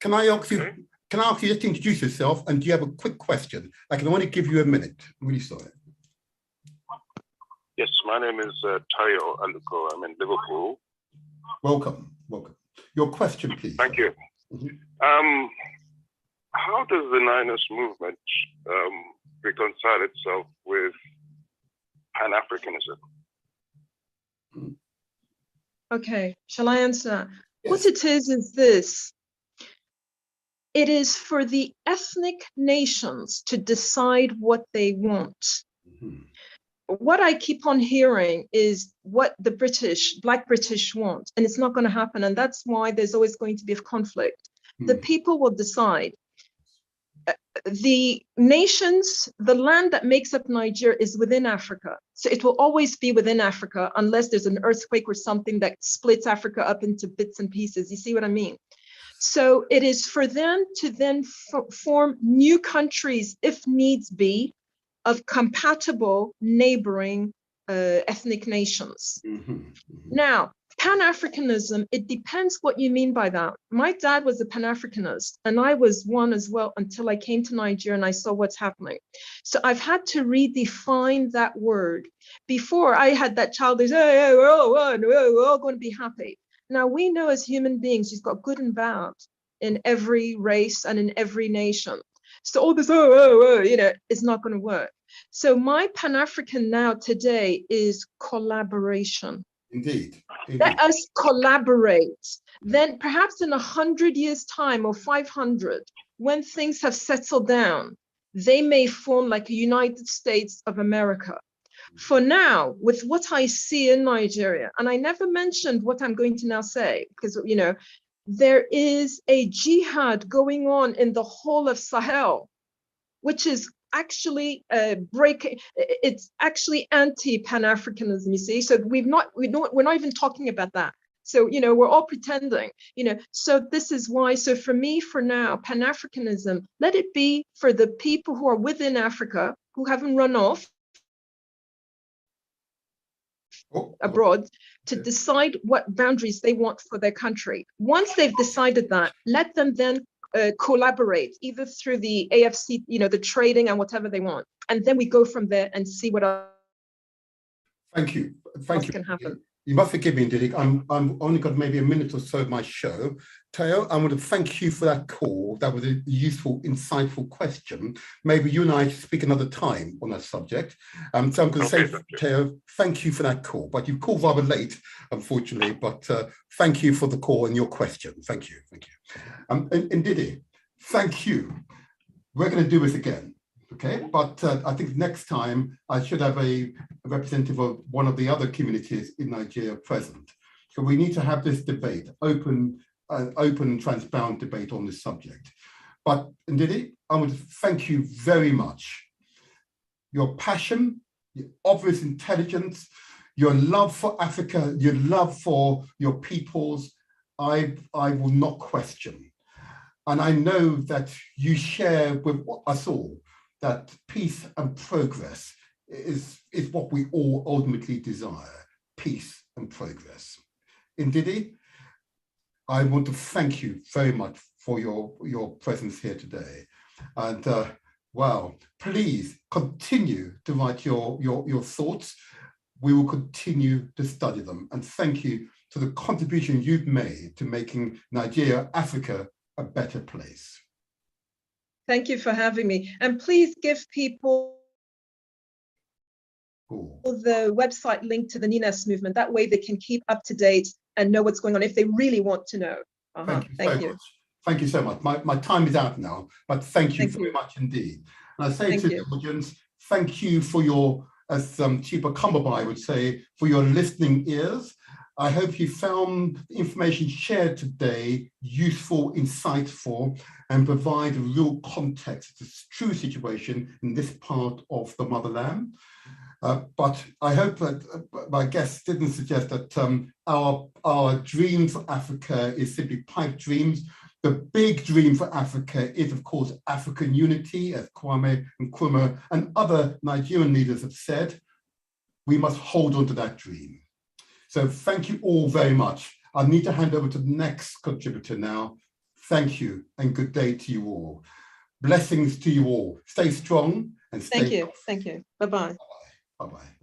Can I ask you just to introduce yourself, and do you have a quick question? I can only give you a minute. I'm really sorry. Yes, my name is Tayo Aluko. I'm in Liverpool. Welcome. Your question, please. Thank you. Mm-hmm. How does the Niners movement reconcile itself with Pan-Africanism? Okay, shall I answer? Yes. What it is this. It is for the ethnic nations to decide what they want. Mm-hmm. What I keep on hearing is what the Black British want, and it's not going to happen. And that's why there's always going to be a conflict. The people will decide. The nations, the land that makes up Nigeria is within Africa. So it will always be within Africa unless there's an earthquake or something that splits Africa up into bits and pieces. You see what I mean? So it is for them to then form new countries, if needs be, of compatible neighboring ethnic nations. Mm-hmm. Mm-hmm. Now, Pan-Africanism, it depends what you mean by that. My dad was a Pan-Africanist, and I was one as well until I came to Nigeria and I saw what's happening. So I've had to redefine that word. Before, I had that childish, hey, we're all one, we're all going to be happy. Now, we know as human beings, you've got good and bad in every race and in every nation. So all this, is not going to work. So my Pan-African now today is collaboration. Indeed. Let us collaborate. Then perhaps in 100 years' time or 500, when things have settled down, they may form like a United States of America. For now, with what I see in Nigeria, and I never mentioned what I'm going to now say, because, there is a jihad going on in the whole of Sahel, which is actually it's actually anti-Pan-Africanism, you see. So we're not even talking about that. So, we're all pretending, so this is why. So for me, for now, Pan-Africanism, let it be for the people who are within Africa, who haven't run off abroad, to decide what boundaries they want for their country. Once they've decided that, let them then collaborate, either through the AFC, the trading and whatever they want. And then we go from there and see what else Thank you. can happen. You must forgive me, Ndidi. I'm only got maybe a minute or so of my show, Teo, I want to thank you for that call. That was a useful, insightful question. Maybe you and I should speak another time on that subject. So I'm going to say, Teo, thank you for that call. But you called rather late, unfortunately. But thank you for the call and your question. Thank you. Thank you. And Ndidi, thank you. We're going to do this again. Okay, but I think next time I should have a representative of one of the other communities in Nigeria present. So we need to have this debate, open, transparent debate on this subject. But Ndidi, I want to thank you very much. Your passion, your obvious intelligence, your love for Africa, your love for your peoples, I will not question. And I know that you share with us all that peace and progress is what we all ultimately desire, peace and progress. Ndidi, I want to thank you very much for your presence here today. And wow, please continue to write your thoughts. We will continue to study them. And thank you for the contribution you've made to making Nigeria, Africa, a better place. Thank you for having me. And please give people the website link to the Nines movement. That way they can keep up to date and know what's going on if they really want to know. Thank you. Thank you so much. My time is out now, but thank you very much indeed. And I say to the audience, thank you for your, as Chiba Kambabai would say, for your listening ears. I hope you found the information shared today useful, insightful, and provide a real context to the true situation in this part of the motherland. But I hope that my guests didn't suggest that our dream for Africa is simply pipe dreams. The big dream for Africa is, of course, African unity, as Kwame Nkrumah and other Nigerian leaders have said. We must hold on to that dream. So thank you all very much. I need to hand over to the next contributor now. Thank you and good day to you all. Blessings to you all. Stay strong and stay. Thank you. Thank you. Bye-bye. Bye-bye.